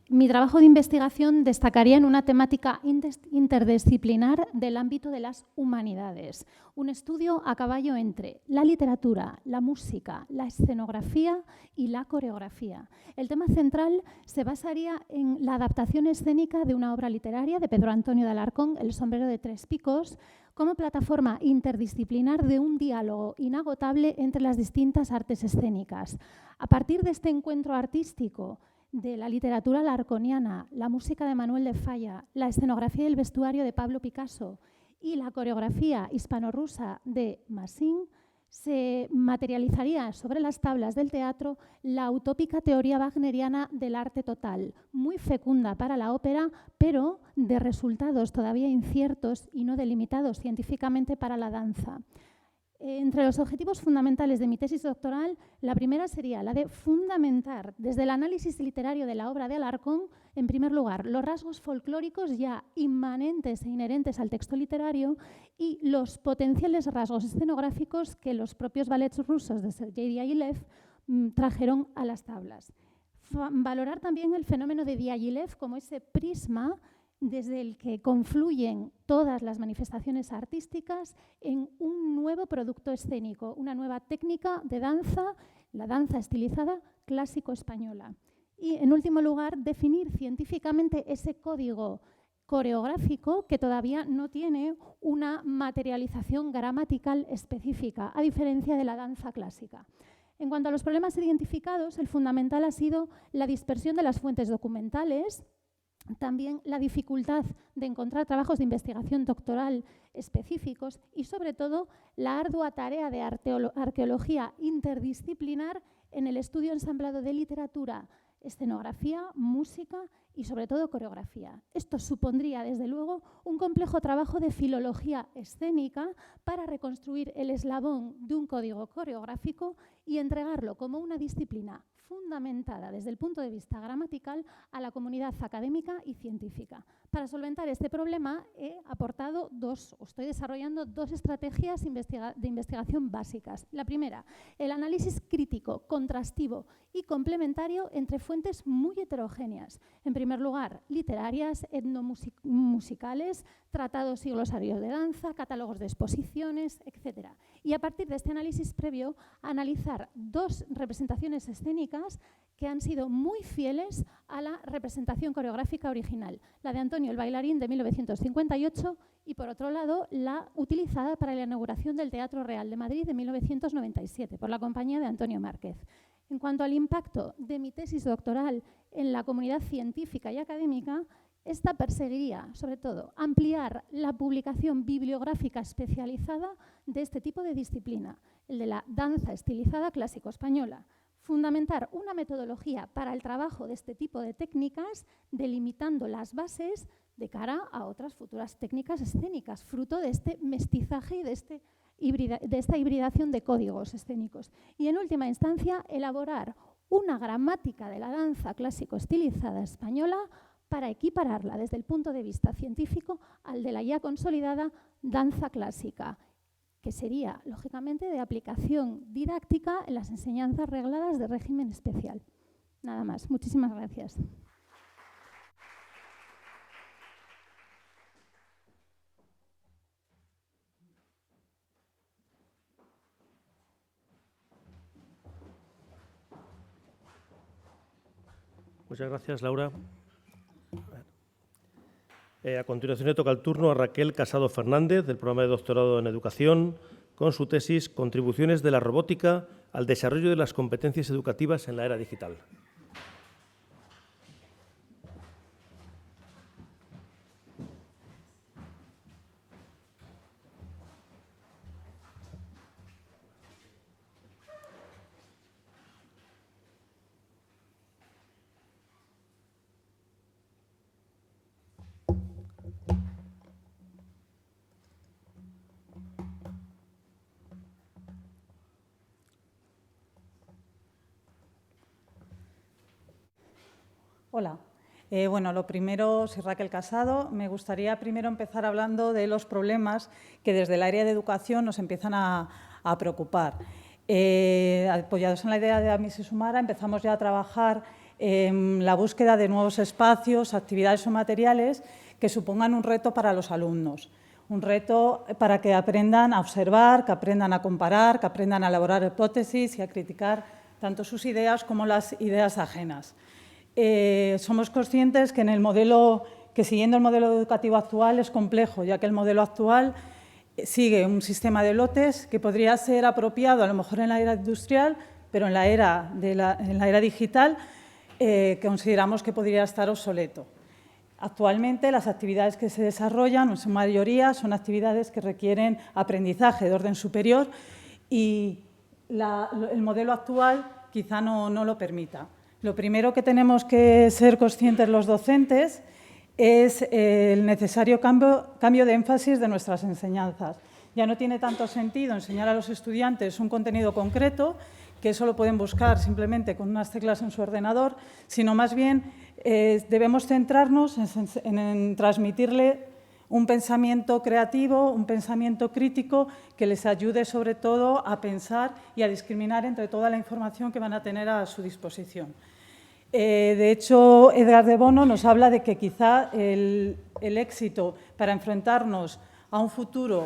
mi trabajo de investigación destacaría en una temática interdisciplinar del ámbito de las humanidades, un estudio a caballo entre la literatura, la música, la escenografía y la coreografía. El tema central se basaría en la adaptación escénica de una obra literaria de Pedro Antonio de Alarcón, El sombrero de tres picos, como plataforma interdisciplinar de un diálogo inagotable entre las distintas artes escénicas. A partir de este encuentro artístico de la literatura alarconiana, la música de Manuel de Falla, la escenografía y el vestuario de Pablo Picasso y la coreografía hispano-rusa de Massin, se materializaría sobre las tablas del teatro la utópica teoría wagneriana del arte total, muy fecunda para la ópera, pero de resultados todavía inciertos y no delimitados científicamente para la danza. Entre los objetivos fundamentales de mi tesis doctoral, la primera sería la de fundamentar desde el análisis literario de la obra de Alarcón, en primer lugar, los rasgos folclóricos ya inmanentes e inherentes al texto literario y los potenciales rasgos escenográficos que los propios ballets rusos de Sergei Diaghilev trajeron a las tablas. Valorar también el fenómeno de Diaghilev como ese prisma desde el que confluyen todas las manifestaciones artísticas en un nuevo producto escénico, una nueva técnica de danza, la danza estilizada clásico-española. Y, en último lugar, definir científicamente ese código coreográfico que todavía no tiene una materialización gramatical específica, a diferencia de la danza clásica. En cuanto a los problemas identificados, el fundamental ha sido la dispersión de las fuentes documentales, también la dificultad de encontrar trabajos de investigación doctoral específicos y, sobre todo, la ardua tarea de arqueología interdisciplinar en el estudio ensamblado de literatura, escenografía, música y, sobre todo, coreografía. Esto supondría, desde luego, un complejo trabajo de filología escénica para reconstruir el eslabón de un código coreográfico y entregarlo como una disciplina fundamentada desde el punto de vista gramatical a la comunidad académica y científica. Para solventar este problema estoy desarrollando dos estrategias de investigación básicas. La primera, el análisis crítico, contrastivo y complementario entre fuentes muy heterogéneas. En primer lugar, literarias, etnomusicales, tratados y glosarios de danza, catálogos de exposiciones, etc. Y a partir de este análisis previo, analizar dos representaciones escénicas que han sido muy fieles a la representación coreográfica original, la de Antonio el bailarín de 1958 y, por otro lado, la utilizada para la inauguración del Teatro Real de Madrid de 1997 por la compañía de Antonio Márquez. En cuanto al impacto de mi tesis doctoral en la comunidad científica y académica, esta perseguiría, sobre todo, ampliar la publicación bibliográfica especializada de este tipo de disciplina, el de la danza estilizada clásico-española, fundamentar una metodología para el trabajo de este tipo de técnicas, delimitando las bases de cara a otras futuras técnicas escénicas, fruto de este mestizaje y de esta hibridación de códigos escénicos. Y, en última instancia, elaborar una gramática de la danza clásico-estilizada española para equipararla desde el punto de vista científico al de la ya consolidada danza clásica, que sería, lógicamente, de aplicación didáctica en las enseñanzas regladas de régimen especial. Nada más. Muchísimas gracias. Muchas gracias, Laura. A continuación le toca el turno a Raquel Casado Fernández, del programa de doctorado en Educación, con su tesis Contribuciones de la robótica al desarrollo de las competencias educativas en la era digital. Hola. Bueno, lo primero, soy Raquel Casado. Me gustaría primero empezar hablando de los problemas que desde el área de educación nos empiezan a preocupar. Apoyados en la idea de Amis y Sumara, empezamos ya a trabajar en la búsqueda de nuevos espacios, actividades o materiales que supongan un reto para los alumnos. Un reto para que aprendan a observar, que aprendan a comparar, que aprendan a elaborar hipótesis y a criticar tanto sus ideas como las ideas ajenas. Somos conscientes que siguiendo el modelo educativo actual es complejo, ya que el modelo actual sigue un sistema de lotes que podría ser apropiado a lo mejor en la era industrial, pero en la era digital consideramos que podría estar obsoleto. Actualmente las actividades que se desarrollan, en su mayoría, son actividades que requieren aprendizaje de orden superior y el modelo actual quizá no lo permita. Lo primero que tenemos que ser conscientes los docentes es el necesario cambio de énfasis de nuestras enseñanzas. Ya no tiene tanto sentido enseñar a los estudiantes un contenido concreto, que eso lo pueden buscar simplemente con unas teclas en su ordenador, sino más bien debemos centrarnos en transmitirle un pensamiento creativo, un pensamiento crítico que les ayude sobre todo a pensar y a discriminar entre toda la información que van a tener a su disposición. De hecho, Edgar de Bono nos habla de que quizá el éxito para enfrentarnos a un futuro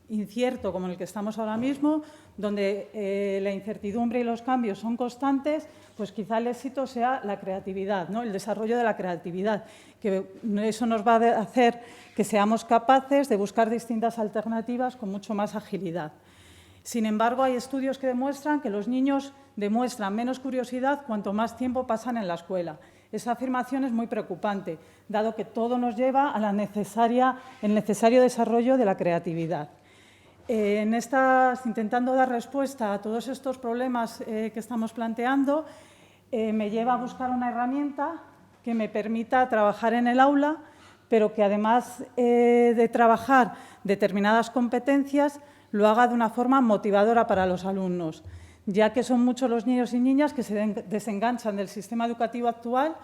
incierto como el que estamos ahora mismo, donde la incertidumbre y los cambios son constantes, pues quizá el éxito sea la creatividad, ¿no? El desarrollo de la creatividad, que eso nos va a hacer que seamos capaces de buscar distintas alternativas con mucho más agilidad. Sin embargo, hay estudios que demuestran que los niños demuestran menos curiosidad cuanto más tiempo pasan en la escuela. Esa afirmación es muy preocupante, dado que todo nos lleva a el necesario desarrollo de la creatividad. Intentando dar respuesta a todos estos problemas que estamos planteando, me lleva a buscar una herramienta que me permita trabajar en el aula, pero que además de trabajar determinadas competencias, lo haga de una forma motivadora para los alumnos, ya que son muchos los niños y niñas que se desenganchan del sistema educativo actual,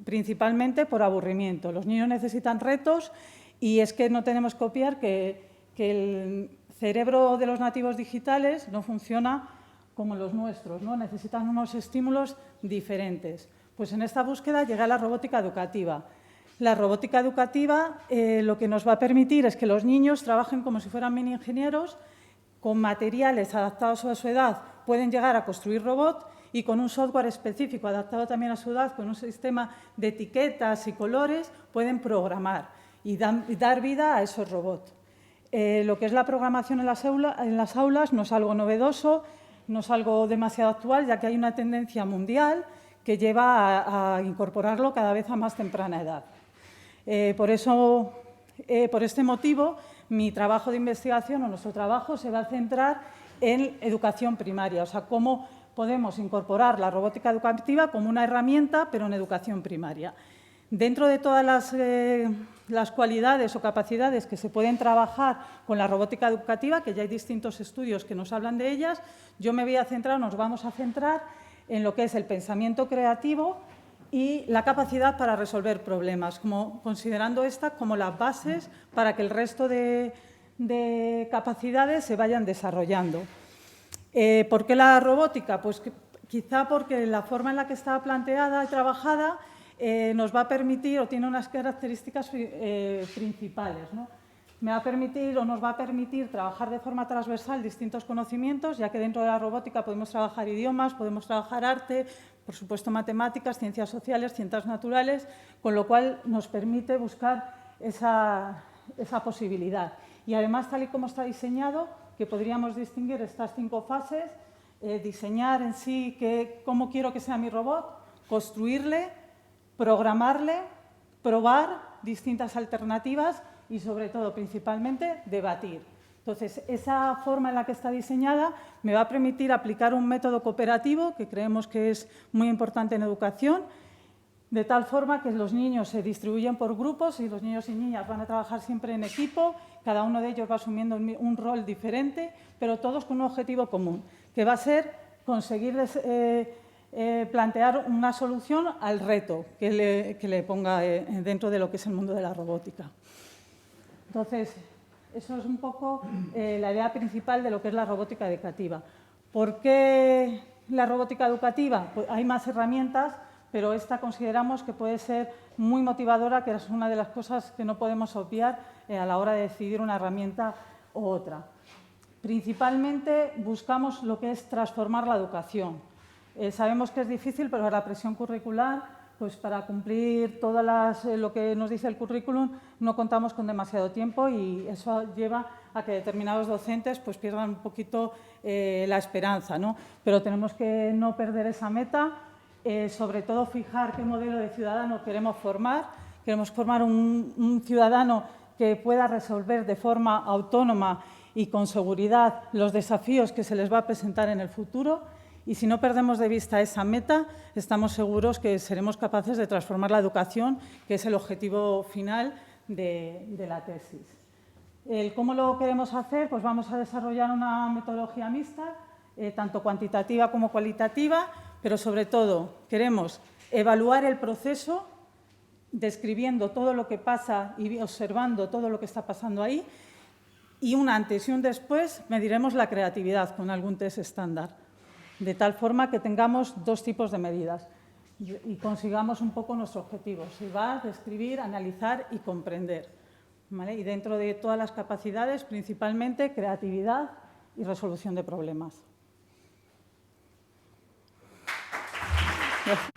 principalmente por aburrimiento. Los niños necesitan retos y es que no tenemos que obviar que el cerebro de los nativos digitales no funciona como los nuestros, ¿no? Necesitan unos estímulos diferentes. Pues en esta búsqueda llega la robótica educativa. La robótica educativa lo que nos va a permitir es que los niños trabajen como si fueran mini ingenieros, con materiales adaptados a su edad pueden llegar a construir robots y con un software específico adaptado también a su edad, con un sistema de etiquetas y colores, pueden programar y dar vida a esos robots. Lo que es la programación en las aulas no es algo novedoso, no es algo demasiado actual, ya que hay una tendencia mundial que lleva a incorporarlo cada vez a más temprana edad. Por este motivo, mi trabajo de investigación o nuestro trabajo se va a centrar en educación primaria, o sea, cómo podemos incorporar la robótica educativa como una herramienta, pero en educación primaria. Dentro de todas las cualidades o capacidades que se pueden trabajar con la robótica educativa, que ya hay distintos estudios que nos hablan de ellas, nos vamos a centrar en lo que es el pensamiento creativo y la capacidad para resolver problemas, considerando estas como las bases para que el resto de capacidades se vayan desarrollando. ¿Por qué la robótica? Pues quizá porque la forma en la que está planteada y trabajada nos va a permitir o tiene unas características principales, ¿no? Nos va a permitir trabajar de forma transversal distintos conocimientos, ya que dentro de la robótica podemos trabajar idiomas, podemos trabajar arte, por supuesto matemáticas, ciencias sociales, ciencias naturales, con lo cual nos permite buscar esa posibilidad. Y además, tal y como está diseñado, que podríamos distinguir estas 5 fases, diseñar en sí cómo quiero que sea mi robot, construirle, programarle, probar distintas alternativas y, sobre todo, principalmente, debatir. Entonces, esa forma en la que está diseñada me va a permitir aplicar un método cooperativo que creemos que es muy importante en educación, de tal forma que los niños se distribuyen por grupos y los niños y niñas van a trabajar siempre en equipo, cada uno de ellos va asumiendo un rol diferente, pero todos con un objetivo común, que va a ser conseguir plantear una solución al reto que le ponga dentro de lo que es el mundo de la robótica. Entonces, eso es un poco la idea principal de lo que es la robótica educativa. ¿Por qué la robótica educativa? Pues hay más herramientas, pero esta consideramos que puede ser muy motivadora, que es una de las cosas que no podemos obviar a la hora de decidir una herramienta u otra. Principalmente buscamos lo que es transformar la educación. Sabemos que es difícil, pero la presión curricular, pues para cumplir todo lo que nos dice el currículum, no contamos con demasiado tiempo y eso lleva a que determinados docentes pues pierdan un poquito la esperanza, ¿no? Pero tenemos que no perder esa meta, sobre todo fijar qué modelo de ciudadano queremos formar. Queremos formar un ciudadano que pueda resolver de forma autónoma y con seguridad los desafíos que se les va a presentar en el futuro. Y si no perdemos de vista esa meta, estamos seguros que seremos capaces de transformar la educación, que es el objetivo final de la tesis. ¿Cómo lo queremos hacer? Pues vamos a desarrollar una metodología mixta, tanto cuantitativa como cualitativa, pero sobre todo queremos evaluar el proceso, describiendo todo lo que pasa y observando todo lo que está pasando ahí, y un antes y un después mediremos la creatividad con algún test estándar, de tal forma que tengamos dos tipos de medidas y consigamos un poco nuestro objetivo: observar, describir, analizar y comprender, ¿vale? Y dentro de todas las capacidades, principalmente creatividad y resolución de problemas. Gracias.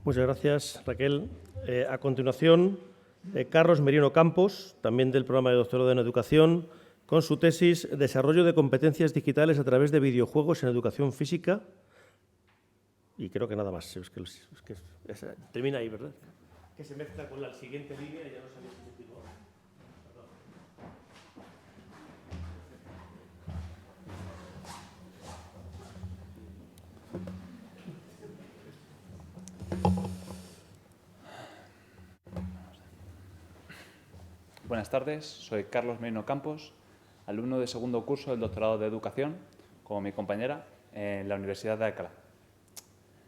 Muchas gracias, Raquel. A continuación, Carlos Merino Campos, también del programa de doctorado en Educación, con su tesis Desarrollo de competencias digitales a través de videojuegos en educación física. Y creo que nada más. Termina ahí, ¿verdad? Que se mezcla con la siguiente línea y ya no sabía si continuar. Buenas tardes, soy Carlos Merino Campos, alumno de segundo curso del doctorado de Educación, como mi compañera, en la Universidad de Alcalá.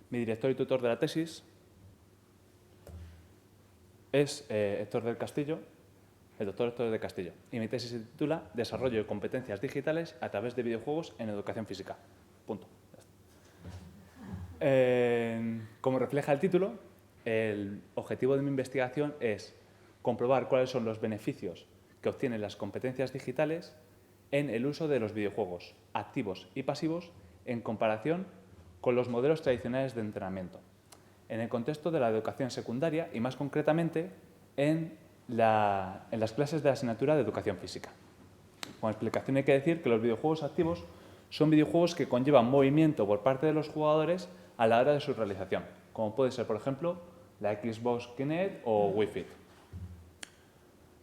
Mi director y tutor de la tesis es Héctor del Castillo, el doctor Héctor del Castillo, y mi tesis se titula Desarrollo de competencias digitales a través de videojuegos en educación física. Punto. Como refleja el título, el objetivo de mi investigación es comprobar cuáles son los beneficios que obtienen las competencias digitales en el uso de los videojuegos activos y pasivos en comparación con los modelos tradicionales de entrenamiento, en el contexto de la educación secundaria y, más concretamente, en las clases de la asignatura de educación física. Como explicación hay que decir que los videojuegos activos son videojuegos que conllevan movimiento por parte de los jugadores a la hora de su realización, como puede ser, por ejemplo, la Xbox Kinect o Wii Fit.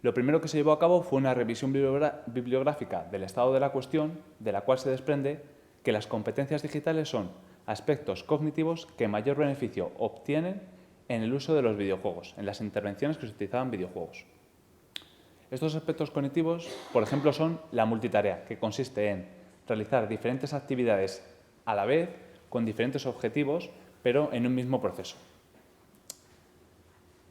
Lo primero que se llevó a cabo fue una revisión bibliográfica del estado de la cuestión, de la cual se desprende que las competencias digitales son aspectos cognitivos que mayor beneficio obtienen en el uso de los videojuegos, en las intervenciones que se utilizaban videojuegos. Estos aspectos cognitivos, por ejemplo, son la multitarea, que consiste en realizar diferentes actividades a la vez, con diferentes objetivos, pero en un mismo proceso.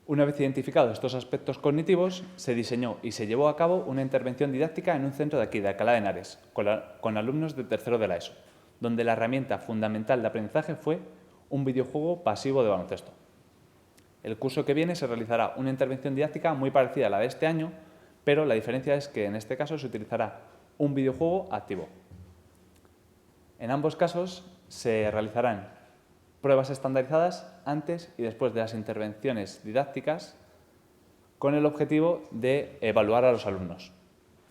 Una vez identificados estos aspectos cognitivos, se diseñó y se llevó a cabo una intervención didáctica en un centro de aquí, de Alcalá de Henares, con alumnos de tercero de la ESO, donde la herramienta fundamental de aprendizaje fue un videojuego pasivo de baloncesto. El curso que viene se realizará una intervención didáctica muy parecida a la de este año, pero la diferencia es que en este caso se utilizará un videojuego activo. En ambos casos se realizarán pruebas estandarizadas antes y después de las intervenciones didácticas con el objetivo de evaluar a los alumnos.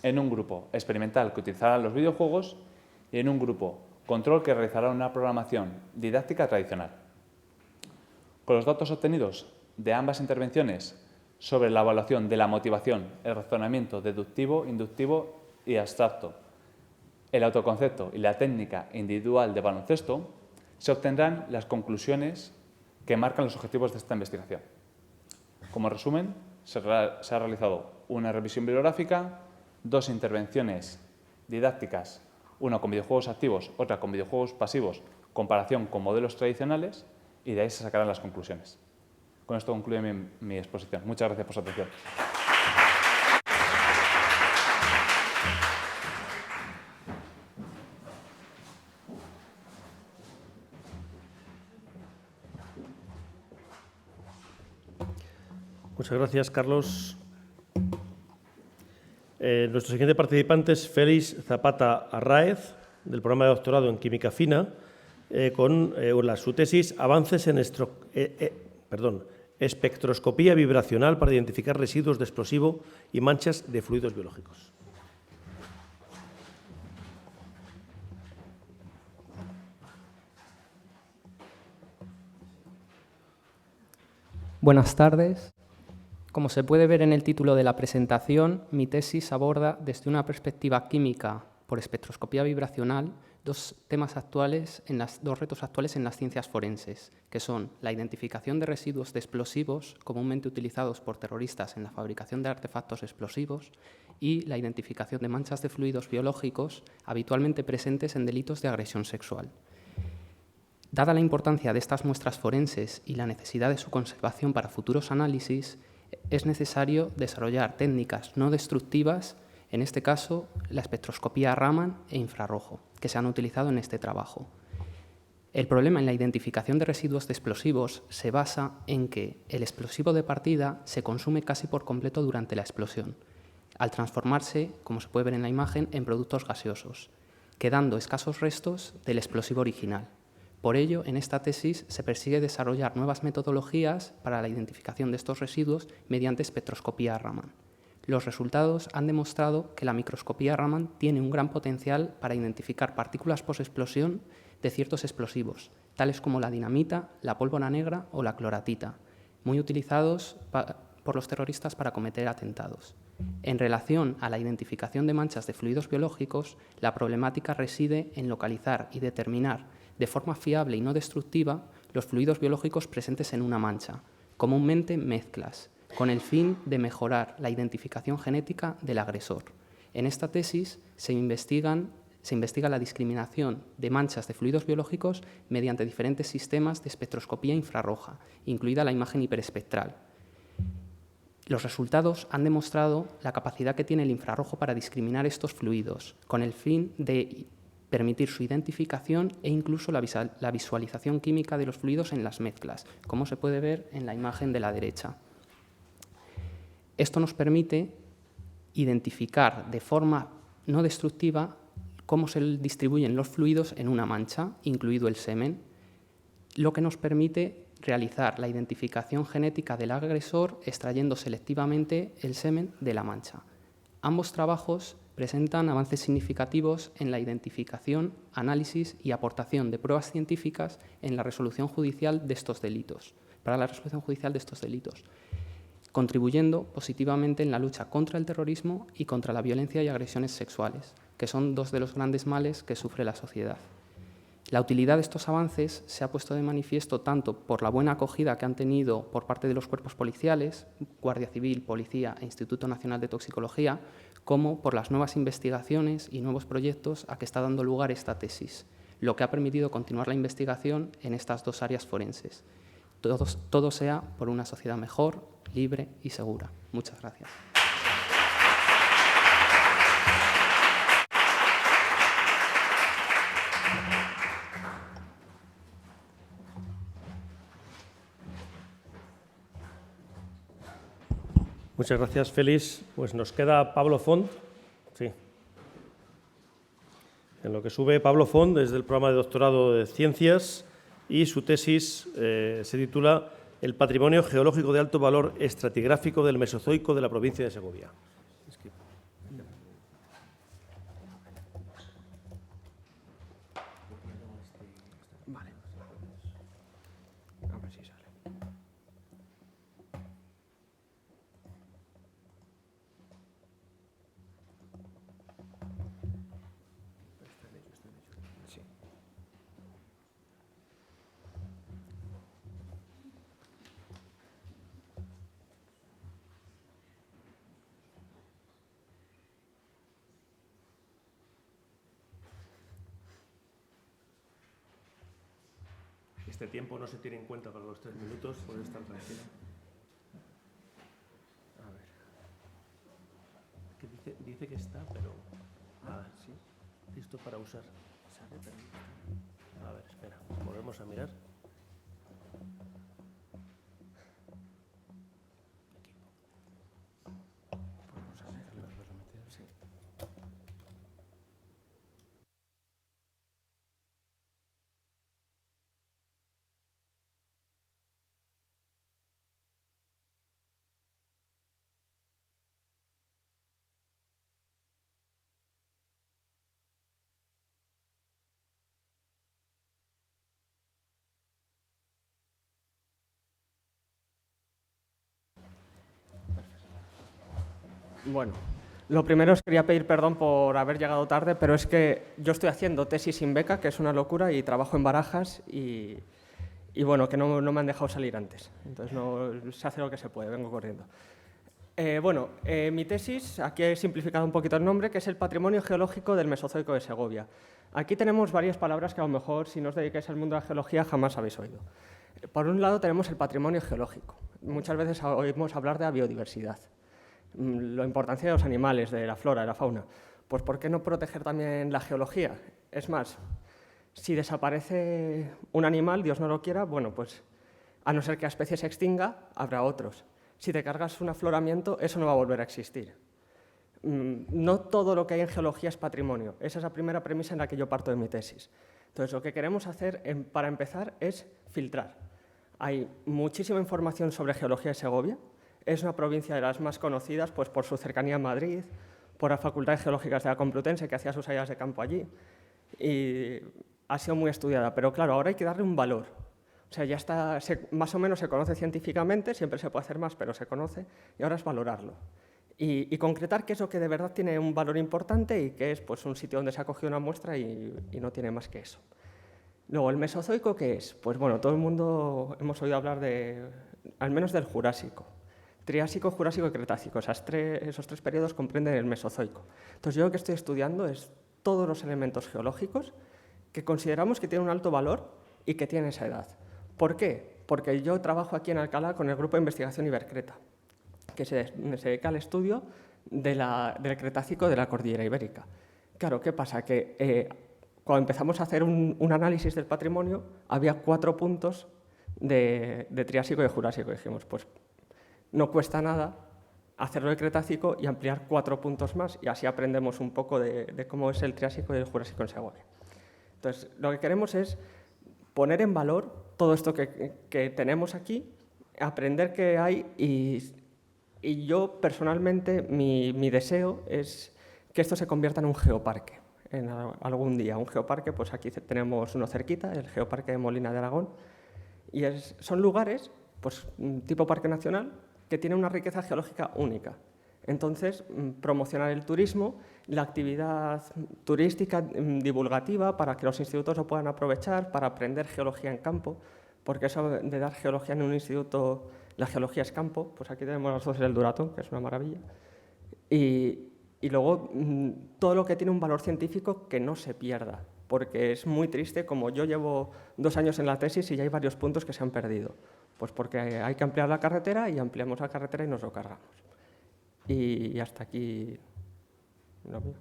En un grupo experimental que utilizará los videojuegos y en un grupo control que realizará una programación didáctica tradicional. Con los datos obtenidos de ambas intervenciones sobre la evaluación de la motivación, el razonamiento deductivo, inductivo y abstracto, el autoconcepto y la técnica individual de baloncesto, se obtendrán las conclusiones que marcan los objetivos de esta investigación. Como resumen, se ha realizado una revisión bibliográfica, 2 intervenciones didácticas, una con videojuegos activos, otra con videojuegos pasivos, comparación con modelos tradicionales y de ahí se sacarán las conclusiones. Con esto concluye mi exposición. Muchas gracias por su atención. Muchas gracias, Carlos. Nuestro siguiente participante es Félix Zapata Arráez, del programa de doctorado en Química Fina, con su tesis Avances en espectroscopía vibracional para identificar residuos de explosivo y manchas de fluidos biológicos. Buenas tardes. Como se puede ver en el título de la presentación, mi tesis aborda desde una perspectiva química por espectroscopía vibracional dos retos actuales en las ciencias forenses, que son la identificación de residuos de explosivos comúnmente utilizados por terroristas en la fabricación de artefactos explosivos y la identificación de manchas de fluidos biológicos habitualmente presentes en delitos de agresión sexual. Dada la importancia de estas muestras forenses y la necesidad de su conservación para futuros análisis, es necesario desarrollar técnicas no destructivas, en este caso la espectroscopía Raman e infrarrojo, que se han utilizado en este trabajo. El problema en la identificación de residuos de explosivos se basa en que el explosivo de partida se consume casi por completo durante la explosión, al transformarse, como se puede ver en la imagen, en productos gaseosos, quedando escasos restos del explosivo original. Por ello, en esta tesis se persigue desarrollar nuevas metodologías para la identificación de estos residuos mediante espectroscopía Raman. Los resultados han demostrado que la microscopía Raman tiene un gran potencial para identificar partículas postexplosión de ciertos explosivos, tales como la dinamita, la pólvora negra o la cloratita, muy utilizados por los terroristas para cometer atentados. En relación a la identificación de manchas de fluidos biológicos, la problemática reside en localizar y determinar de forma fiable y no destructiva los fluidos biológicos presentes en una mancha, comúnmente mezclas, con el fin de mejorar la identificación genética del agresor. En esta tesis se investiga la discriminación de manchas de fluidos biológicos mediante diferentes sistemas de espectroscopía infrarroja, incluida la imagen hiperespectral. Los resultados han demostrado la capacidad que tiene el infrarrojo para discriminar estos fluidos, con el fin de permitir su identificación e incluso la visualización química de los fluidos en las mezclas, como se puede ver en la imagen de la derecha. Esto nos permite identificar de forma no destructiva cómo se distribuyen los fluidos en una mancha, incluido el semen, lo que nos permite realizar la identificación genética del agresor extrayendo selectivamente el semen de la mancha. Ambos trabajos presentan avances significativos en la identificación, análisis y aportación de pruebas científicas en la resolución judicial de estos delitos, contribuyendo positivamente en la lucha contra el terrorismo y contra la violencia y agresiones sexuales, que son dos de los grandes males que sufre la sociedad. La utilidad de estos avances se ha puesto de manifiesto tanto por la buena acogida que han tenido por parte de los cuerpos policiales, Guardia Civil, Policía e Instituto Nacional de Toxicología, como por las nuevas investigaciones y nuevos proyectos a que está dando lugar esta tesis, lo que ha permitido continuar la investigación en estas dos áreas forenses. Todo sea por una sociedad mejor, libre y segura. Muchas gracias. Muchas gracias, Félix. Pues nos queda Pablo Font. Sí. En lo que sube Pablo Font desde el programa de doctorado de Ciencias y su tesis se titula El patrimonio geológico de alto valor estratigráfico del Mesozoico de la provincia de Segovia. Vale. A ver si sale. Sí. Este tiempo no se tiene en cuenta para los 3 minutos, puede estar tranquilo. A ver. Que dice que está, pero... sí. Listo para usar. A ver, espera. Volvemos a mirar. Bueno, lo primero os quería pedir perdón por haber llegado tarde, pero es que yo estoy haciendo tesis sin beca, que es una locura, y trabajo en Barajas y bueno, que no me han dejado salir antes. Entonces no se hace lo que se puede, vengo corriendo. Mi tesis, aquí he simplificado un poquito el nombre, que es el patrimonio geológico del Mesozoico de Segovia. Aquí tenemos varias palabras que a lo mejor, si no os dedicáis al mundo de la geología, jamás habéis oído. Por un lado tenemos el patrimonio geológico. Muchas veces oímos hablar de la biodiversidad, la importancia de los animales, de la flora, de la fauna. Pues ¿por qué no proteger también la geología? Es más, si desaparece un animal, Dios no lo quiera, bueno, pues a no ser que la especie se extinga, habrá otros. Si te cargas un afloramiento, eso no va a volver a existir. No todo lo que hay en geología es patrimonio. Esa es la primera premisa en la que yo parto de mi tesis. Entonces, lo que queremos hacer, para empezar, es filtrar. Hay muchísima información sobre geología de Segovia. Es una provincia de las más conocidas pues, por su cercanía a Madrid, por las facultades geológicas de la Complutense, que hacía sus salidas de campo allí. Y ha sido muy estudiada, pero claro, ahora hay que darle un valor. O sea, ya está, más o menos se conoce científicamente, siempre se puede hacer más, pero se conoce, y ahora es valorarlo. Y concretar qué es lo que de verdad tiene un valor importante y qué es pues, un sitio donde se ha cogido una muestra y no tiene más que eso. Luego, ¿el Mesozoico qué es? Pues bueno, todo el mundo hemos oído hablar al menos del Jurásico. Triásico, Jurásico y Cretácico. Esos tres periodos comprenden el Mesozoico. Entonces, yo lo que estoy estudiando es todos los elementos geológicos que consideramos que tienen un alto valor y que tienen esa edad. ¿Por qué? Porque yo trabajo aquí en Alcalá con el Grupo de Investigación Ibercreta, que se dedica al estudio del Cretácico de la Cordillera Ibérica. Claro, ¿qué pasa? Que cuando empezamos a hacer un análisis del patrimonio, había 4 puntos de Triásico y de Jurásico. Dijimos, pues no cuesta nada hacerlo de Cretácico y ampliar 4 puntos más, y así aprendemos un poco de cómo es el Triásico y el Jurásico en Segovia. Entonces, lo que queremos es poner en valor todo esto que tenemos aquí, aprender qué hay y yo, personalmente, mi deseo es que esto se convierta en un geoparque en algún día. Un geoparque, pues aquí tenemos uno cerquita, el Geoparque de Molina de Aragón, y son lugares, pues tipo parque nacional, que tienen una riqueza geológica única. Entonces, promocionar el turismo, la actividad turística divulgativa para que los institutos lo puedan aprovechar, para aprender geología en campo, porque eso de dar geología en un instituto, la geología es campo, pues aquí tenemos los dos del Duratón, que es una maravilla. Y luego, todo lo que tiene un valor científico que no se pierda, porque es muy triste, como yo llevo 2 años en la tesis y ya hay varios puntos que se han perdido. Pues porque hay que ampliar la carretera y ampliamos la carretera y nos lo cargamos. Y hasta aquí lo mío.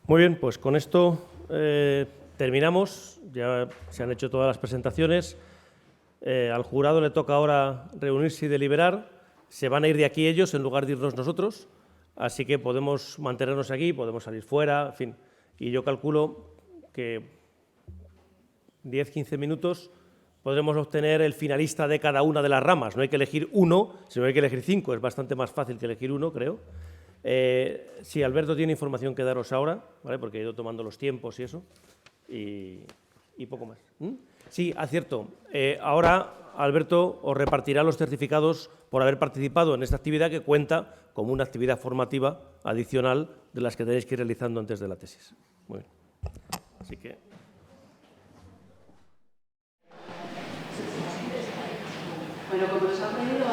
Muy bien, pues con esto terminamos. Ya se han hecho todas las presentaciones. Al jurado le toca ahora reunirse y deliberar. Se van a ir de aquí ellos en lugar de irnos nosotros, así que podemos mantenernos aquí, podemos salir fuera, en fin. Y yo calculo que 10-15 minutos podremos obtener el finalista de cada una de las ramas. No hay que elegir uno, sino hay que elegir 5. Es bastante más fácil que elegir uno, creo. Sí, Alberto tiene información que daros ahora, ¿vale? Porque he ido tomando los tiempos y eso. Y y poco más. Sí, acierto. Ahora Alberto os repartirá los certificados por haber participado en esta actividad que cuenta como una actividad formativa adicional de las que tenéis que ir realizando antes de la tesis. Muy bien. Así que... Bueno, como nos han pedido,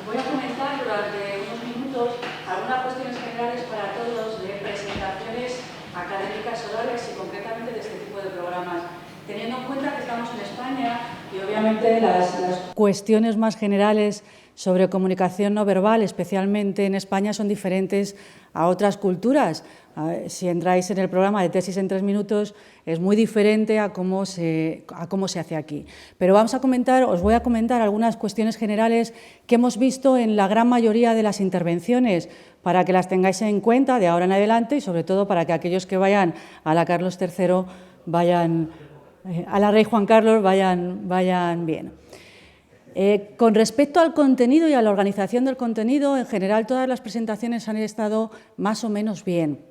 voy a comentar durante unos minutos algunas cuestiones generales para todos de presentaciones académicas orales y concretamente de este tipo de programas. Teniendo en cuenta que estamos en España y obviamente las cuestiones más generales sobre comunicación no verbal, especialmente en España, son diferentes a otras culturas. Si entráis en el programa de tesis en 3 minutos, es muy diferente a cómo se hace aquí. Pero os voy a comentar algunas cuestiones generales que hemos visto en la gran mayoría de las intervenciones, para que las tengáis en cuenta de ahora en adelante y sobre todo para que aquellos que vayan a la Carlos III a la Rey Juan Carlos vayan bien. Con respecto al contenido y a la organización del contenido, en general todas las presentaciones han estado más o menos bien.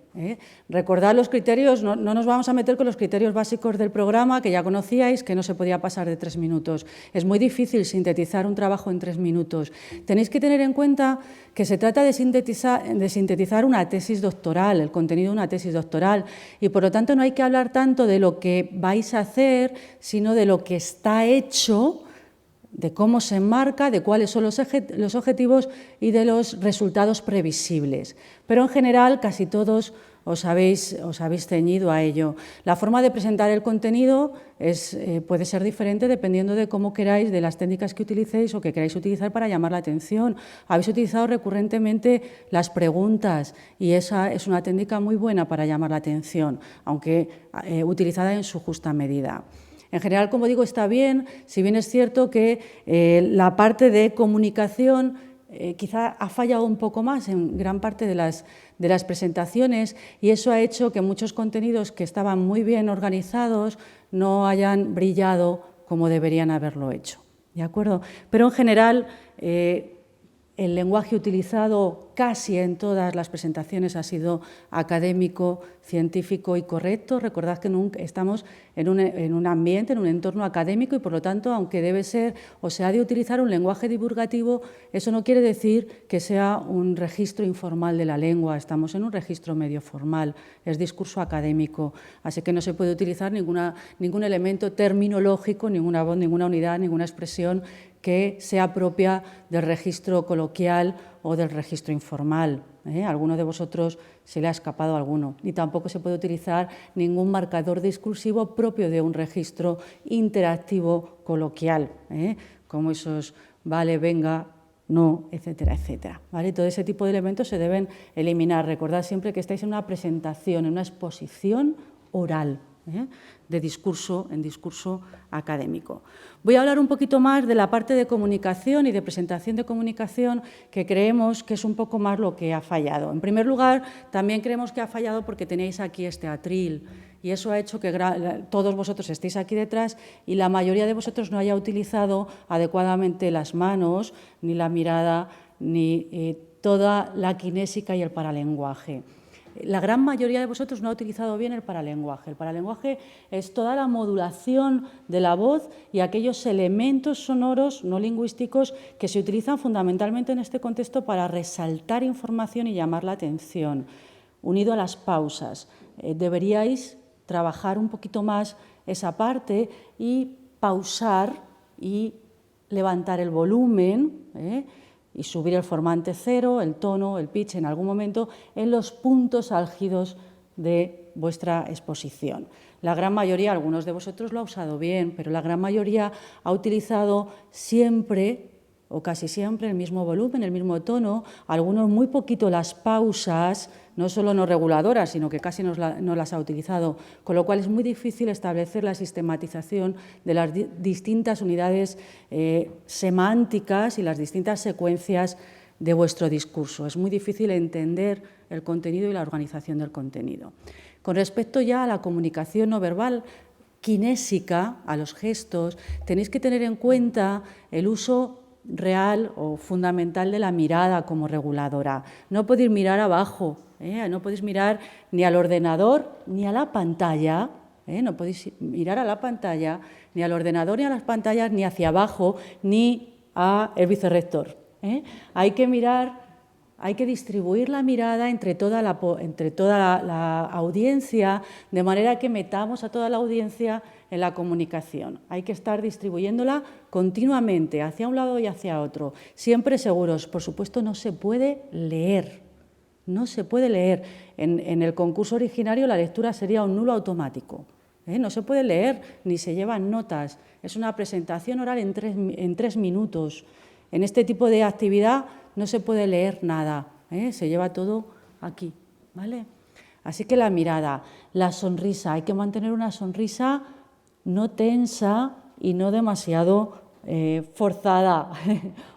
Recordad los criterios, no nos vamos a meter con los criterios básicos del programa, que ya conocíais, que no se podía pasar de 3 minutos. Es muy difícil sintetizar un trabajo en 3 minutos. Tenéis que tener en cuenta que se trata de sintetizar una tesis doctoral, el contenido de una tesis doctoral, y por lo tanto no hay que hablar tanto de lo que vais a hacer, sino de lo que está hecho, de cómo se enmarca, de cuáles son los objetivos y de los resultados previsibles. Pero en general casi todos os habéis ceñido a ello. La forma de presentar el contenido puede ser diferente dependiendo de cómo queráis, de las técnicas que utilicéis o que queráis utilizar para llamar la atención. Habéis utilizado recurrentemente las preguntas y esa es una técnica muy buena para llamar la atención, aunque utilizada en su justa medida. En general, como digo, está bien, si bien es cierto que la parte de comunicación quizá ha fallado un poco más en gran parte de las presentaciones y eso ha hecho que muchos contenidos que estaban muy bien organizados no hayan brillado como deberían haberlo hecho. ¿De acuerdo? Pero en general el lenguaje utilizado casi en todas las presentaciones ha sido académico, científico y correcto. Recordad que estamos en un ambiente, en un entorno académico y, por lo tanto, aunque debe ser o se ha de utilizar un lenguaje divulgativo, eso no quiere decir que sea un registro informal de la lengua. Estamos en un registro medio formal, es discurso académico, así que no se puede utilizar ningún elemento terminológico, ninguna voz, ninguna unidad, ninguna expresión que sea propia del registro coloquial o del registro informal. A alguno de vosotros se le ha escapado alguno. Ni tampoco se puede utilizar ningún marcador discursivo propio de un registro interactivo coloquial, como esos vale, venga, no, etcétera, etcétera. ¿Vale? Todo ese tipo de elementos se deben eliminar. Recordad siempre que estáis en una presentación, en una exposición oral, en discurso académico. Voy a hablar un poquito más de la parte de comunicación y de presentación de comunicación, que creemos que es un poco más lo que ha fallado. En primer lugar, también creemos que ha fallado porque tenéis aquí este atril y eso ha hecho que todos vosotros estéis aquí detrás y la mayoría de vosotros no haya utilizado adecuadamente las manos, ni la mirada, ni toda la kinésica y el paralenguaje. La gran mayoría de vosotros no ha utilizado bien el paralenguaje. El paralenguaje es toda la modulación de la voz y aquellos elementos sonoros no lingüísticos que se utilizan fundamentalmente en este contexto para resaltar información y llamar la atención, unido a las pausas. Deberíais trabajar un poquito más esa parte y pausar y levantar el volumen, y subir el formante cero, el tono, el pitch en algún momento en los puntos álgidos de vuestra exposición. La gran mayoría, algunos de vosotros lo ha usado bien, pero la gran mayoría ha utilizado siempre o casi siempre el mismo volumen, el mismo tono, algunos muy poquito las pausas, no solo no reguladoras, sino que casi no las ha utilizado, con lo cual es muy difícil establecer la sistematización de las distintas unidades semánticas y las distintas secuencias de vuestro discurso. Es muy difícil entender el contenido y la organización del contenido. Con respecto ya a la comunicación no verbal, kinésica, a los gestos, tenéis que tener en cuenta el uso real o fundamental de la mirada como reguladora. No podéis mirar abajo, no podéis mirar ni al ordenador ni a la pantalla No podéis mirar a la pantalla, ni al ordenador, ni a las pantallas, ni hacia abajo, ni al vicerrector. Hay que mirar, hay que distribuir la mirada entre toda la audiencia, de manera que metamos a toda la audiencia en la comunicación. Hay que estar distribuyéndola continuamente, hacia un lado y hacia otro, siempre seguros. Por supuesto, no se puede leer. No se puede leer. En el concurso originario la lectura sería un nulo automático. No se puede leer ni se llevan notas. Es una presentación oral en 3 minutos. En este tipo de actividad no se puede leer nada. Se lleva todo aquí, ¿vale? Así que la mirada, la sonrisa. Hay que mantener una sonrisa no tensa y no demasiado forzada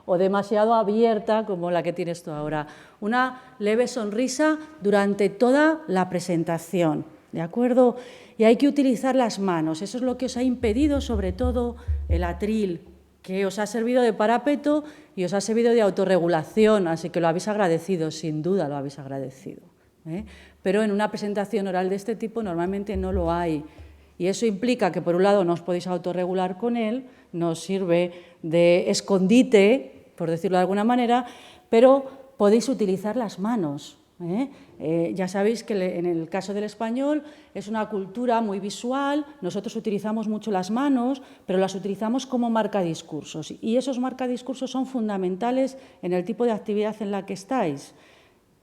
o demasiado abierta como la que tienes tú ahora. Una leve sonrisa durante toda la presentación, ¿de acuerdo? Y hay que utilizar las manos. Eso es lo que os ha impedido, sobre todo, el atril, que os ha servido de parapeto y os ha servido de autorregulación, así que lo habéis agradecido, sin duda lo habéis agradecido. Pero en una presentación oral de este tipo normalmente no lo hay. Y eso implica que, por un lado, no os podéis autorregular con él, no os sirve de escondite, por decirlo de alguna manera, pero podéis utilizar las manos. Ya sabéis que en el caso del español es una cultura muy visual, nosotros utilizamos mucho las manos, pero las utilizamos como marcadiscursos. Y esos marcadiscursos son fundamentales en el tipo de actividad en la que estáis.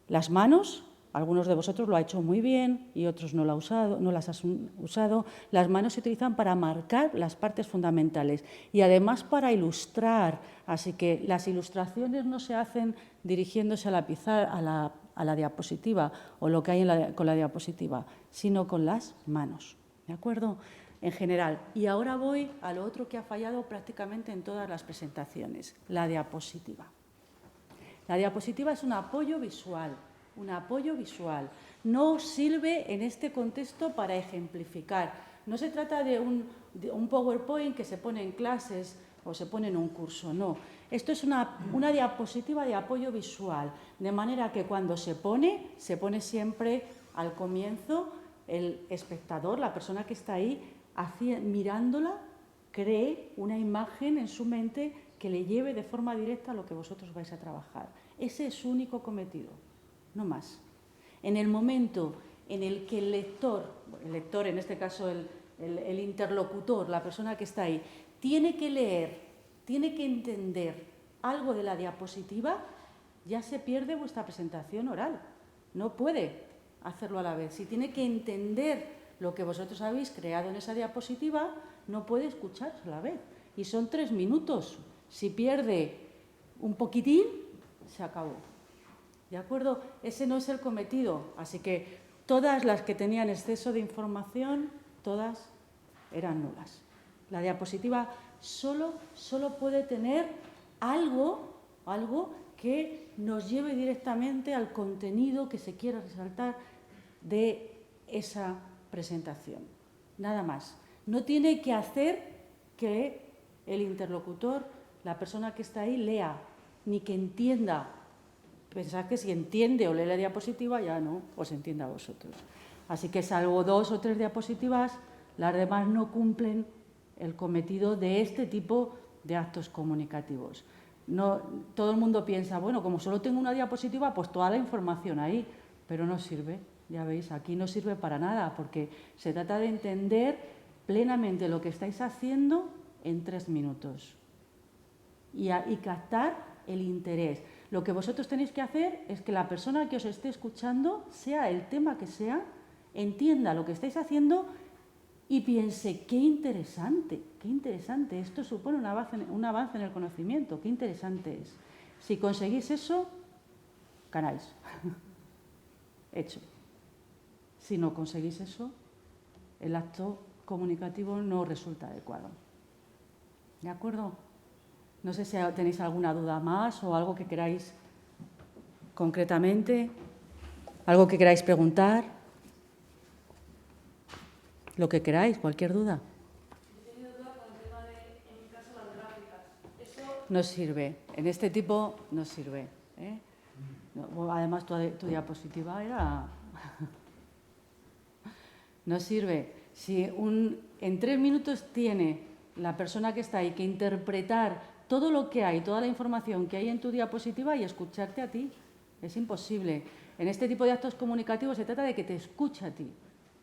Las manos, algunos de vosotros lo ha hecho muy bien y otros no las han usado. Las manos se utilizan para marcar las partes fundamentales y además para ilustrar. Así que las ilustraciones no se hacen dirigiéndose a la pizarra, a la diapositiva o lo que hay con la diapositiva, sino con las manos, ¿de acuerdo? En general. Y ahora voy a lo otro que ha fallado prácticamente en todas las presentaciones, la diapositiva. La diapositiva es un apoyo visual. Un apoyo visual. No sirve en este contexto para ejemplificar. No se trata de un PowerPoint que se pone en clases o se pone en un curso, no. Esto es una diapositiva de apoyo visual, de manera que cuando se pone siempre al comienzo, el espectador, la persona que está ahí, mirándola, cree una imagen en su mente que le lleve de forma directa a lo que vosotros vais a trabajar. Ese es su único cometido. No más. En el momento en el que el lector, en este caso el interlocutor, la persona que está ahí, tiene que leer, tiene que entender algo de la diapositiva, ya se pierde vuestra presentación oral. No puede hacerlo a la vez. Si tiene que entender lo que vosotros habéis creado en esa diapositiva, no puede escucharse a la vez. Y son 3 minutos. Si pierde un poquitín, se acabó. ¿De acuerdo? Ese no es el cometido. Así que todas las que tenían exceso de información, todas eran nulas. La diapositiva solo puede tener algo que nos lleve directamente al contenido que se quiera resaltar de esa presentación. Nada más. No tiene que hacer que el interlocutor, la persona que está ahí, lea, ni que entienda. Pensad que si entiende o lee la diapositiva ya no os entiende a vosotros. Así que salvo 2 o 3 diapositivas, las demás no cumplen el cometido de este tipo de actos comunicativos. No, todo el mundo piensa, bueno, como solo tengo una diapositiva, pues toda la información ahí, pero no sirve, ya veis, aquí no sirve para nada, porque se trata de entender plenamente lo que estáis haciendo en 3 minutos y captar el interés. Lo que vosotros tenéis que hacer es que la persona que os esté escuchando, sea el tema que sea, entienda lo que estáis haciendo y piense, qué interesante, esto supone un avance en el conocimiento, qué interesante es. Si conseguís eso, ganáis. Hecho. Si no conseguís eso, el acto comunicativo no resulta adecuado. ¿De acuerdo? No sé si tenéis alguna duda más o algo que queráis concretamente, algo que queráis preguntar, lo que queráis, cualquier duda. He tenido duda con el tema de, en mi caso, las gráficas. Eso No sirve, en este tipo no sirve. No, además, tu diapositiva era... No sirve. Si en 3 minutos tiene la persona que está ahí que interpretar todo lo que hay, toda la información que hay en tu diapositiva y escucharte a ti, es imposible. En este tipo de actos comunicativos se trata de que te escuche a ti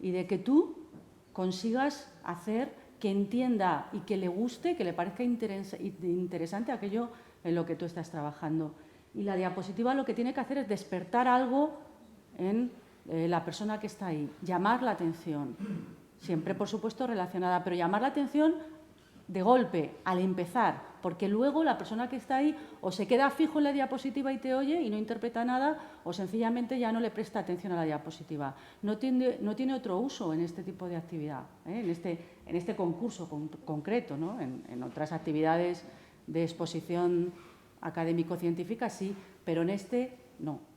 y de que tú consigas hacer que entienda y que le guste, que le parezca interesante aquello en lo que tú estás trabajando. Y la diapositiva lo que tiene que hacer es despertar algo en la persona que está ahí, llamar la atención, siempre por supuesto relacionada, pero llamar la atención de golpe, al empezar, porque luego la persona que está ahí o se queda fijo en la diapositiva y te oye y no interpreta nada, o sencillamente ya no le presta atención a la diapositiva. No tiene otro uso en este tipo de actividad, en este concurso concreto, ¿no? En otras actividades de exposición académico-científica sí, pero en este no.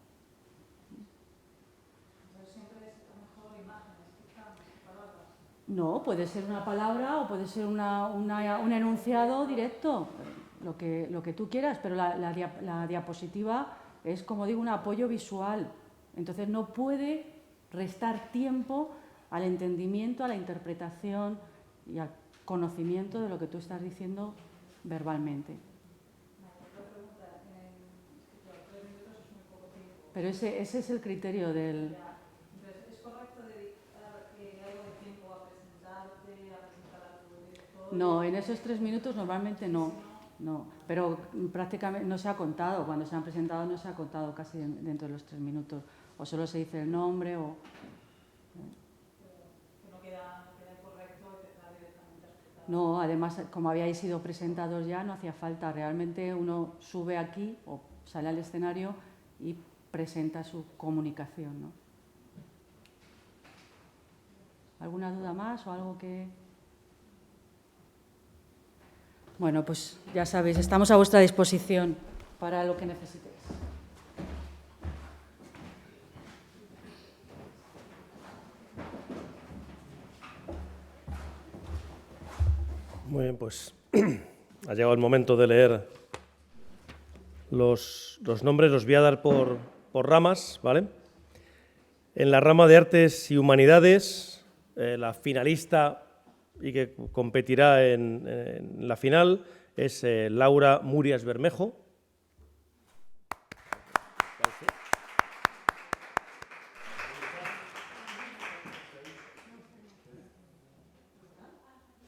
No, puede ser una palabra o puede ser un enunciado directo, lo que tú quieras, pero la diapositiva es, como digo, un apoyo visual. Entonces no puede restar tiempo al entendimiento, a la interpretación y al conocimiento de lo que tú estás diciendo verbalmente. Pero ese es el criterio del... No, en esos 3 minutos normalmente no, pero prácticamente no se ha contado, cuando se han presentado no se ha contado casi dentro de los 3 minutos, o solo se dice el nombre o... No, además, como habíais sido presentados ya, no hacía falta, realmente uno sube aquí o sale al escenario y presenta su comunicación, ¿no? ¿Alguna duda más o algo que...? Bueno, pues ya sabéis, estamos a vuestra disposición para lo que necesitéis. Muy bien, pues ha llegado el momento de leer los nombres, los voy a dar por ramas, ¿vale? En la rama de Artes y Humanidades, la finalista y que competirá en la final es Laura Murias Bermejo.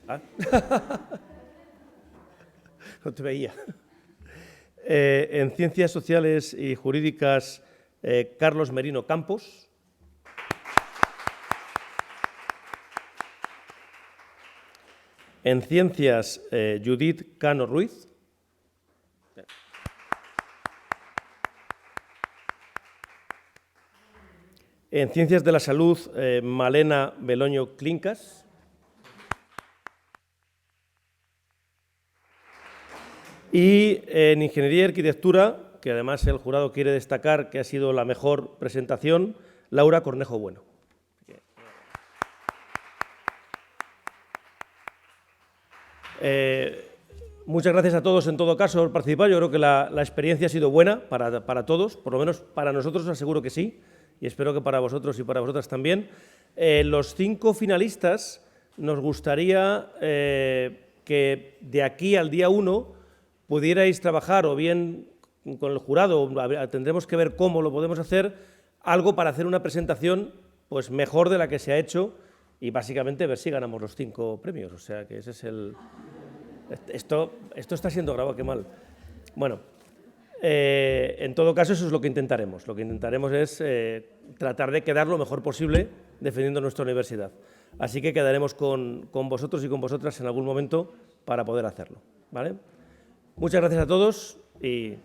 ¿Ah? No te veía. En Ciencias Sociales y Jurídicas, Carlos Merino Campos. En Ciencias, Judith Cano Ruiz. En Ciencias de la Salud, Malena Beloño Clincas. Y en Ingeniería y Arquitectura, que además el jurado quiere destacar que ha sido la mejor presentación, Laura Cornejo Bueno. Muchas gracias a todos en todo caso por participar. Yo creo que la experiencia ha sido buena para todos, por lo menos para nosotros aseguro que sí, y espero que para vosotros y para vosotras también. Los 5 finalistas nos gustaría que de aquí al día 1 pudierais trabajar o bien con el jurado, tendremos que ver cómo lo podemos hacer, algo para hacer una presentación pues mejor de la que se ha hecho y básicamente ver si ganamos los 5 premios. O sea que ese es el... Esto está siendo grabado, qué mal. Bueno, en todo caso eso es lo que intentaremos. Lo que intentaremos es tratar de quedar lo mejor posible defendiendo nuestra universidad. Así que quedaremos con vosotros y con vosotras en algún momento para poder hacerlo, ¿vale? Muchas gracias a todos y...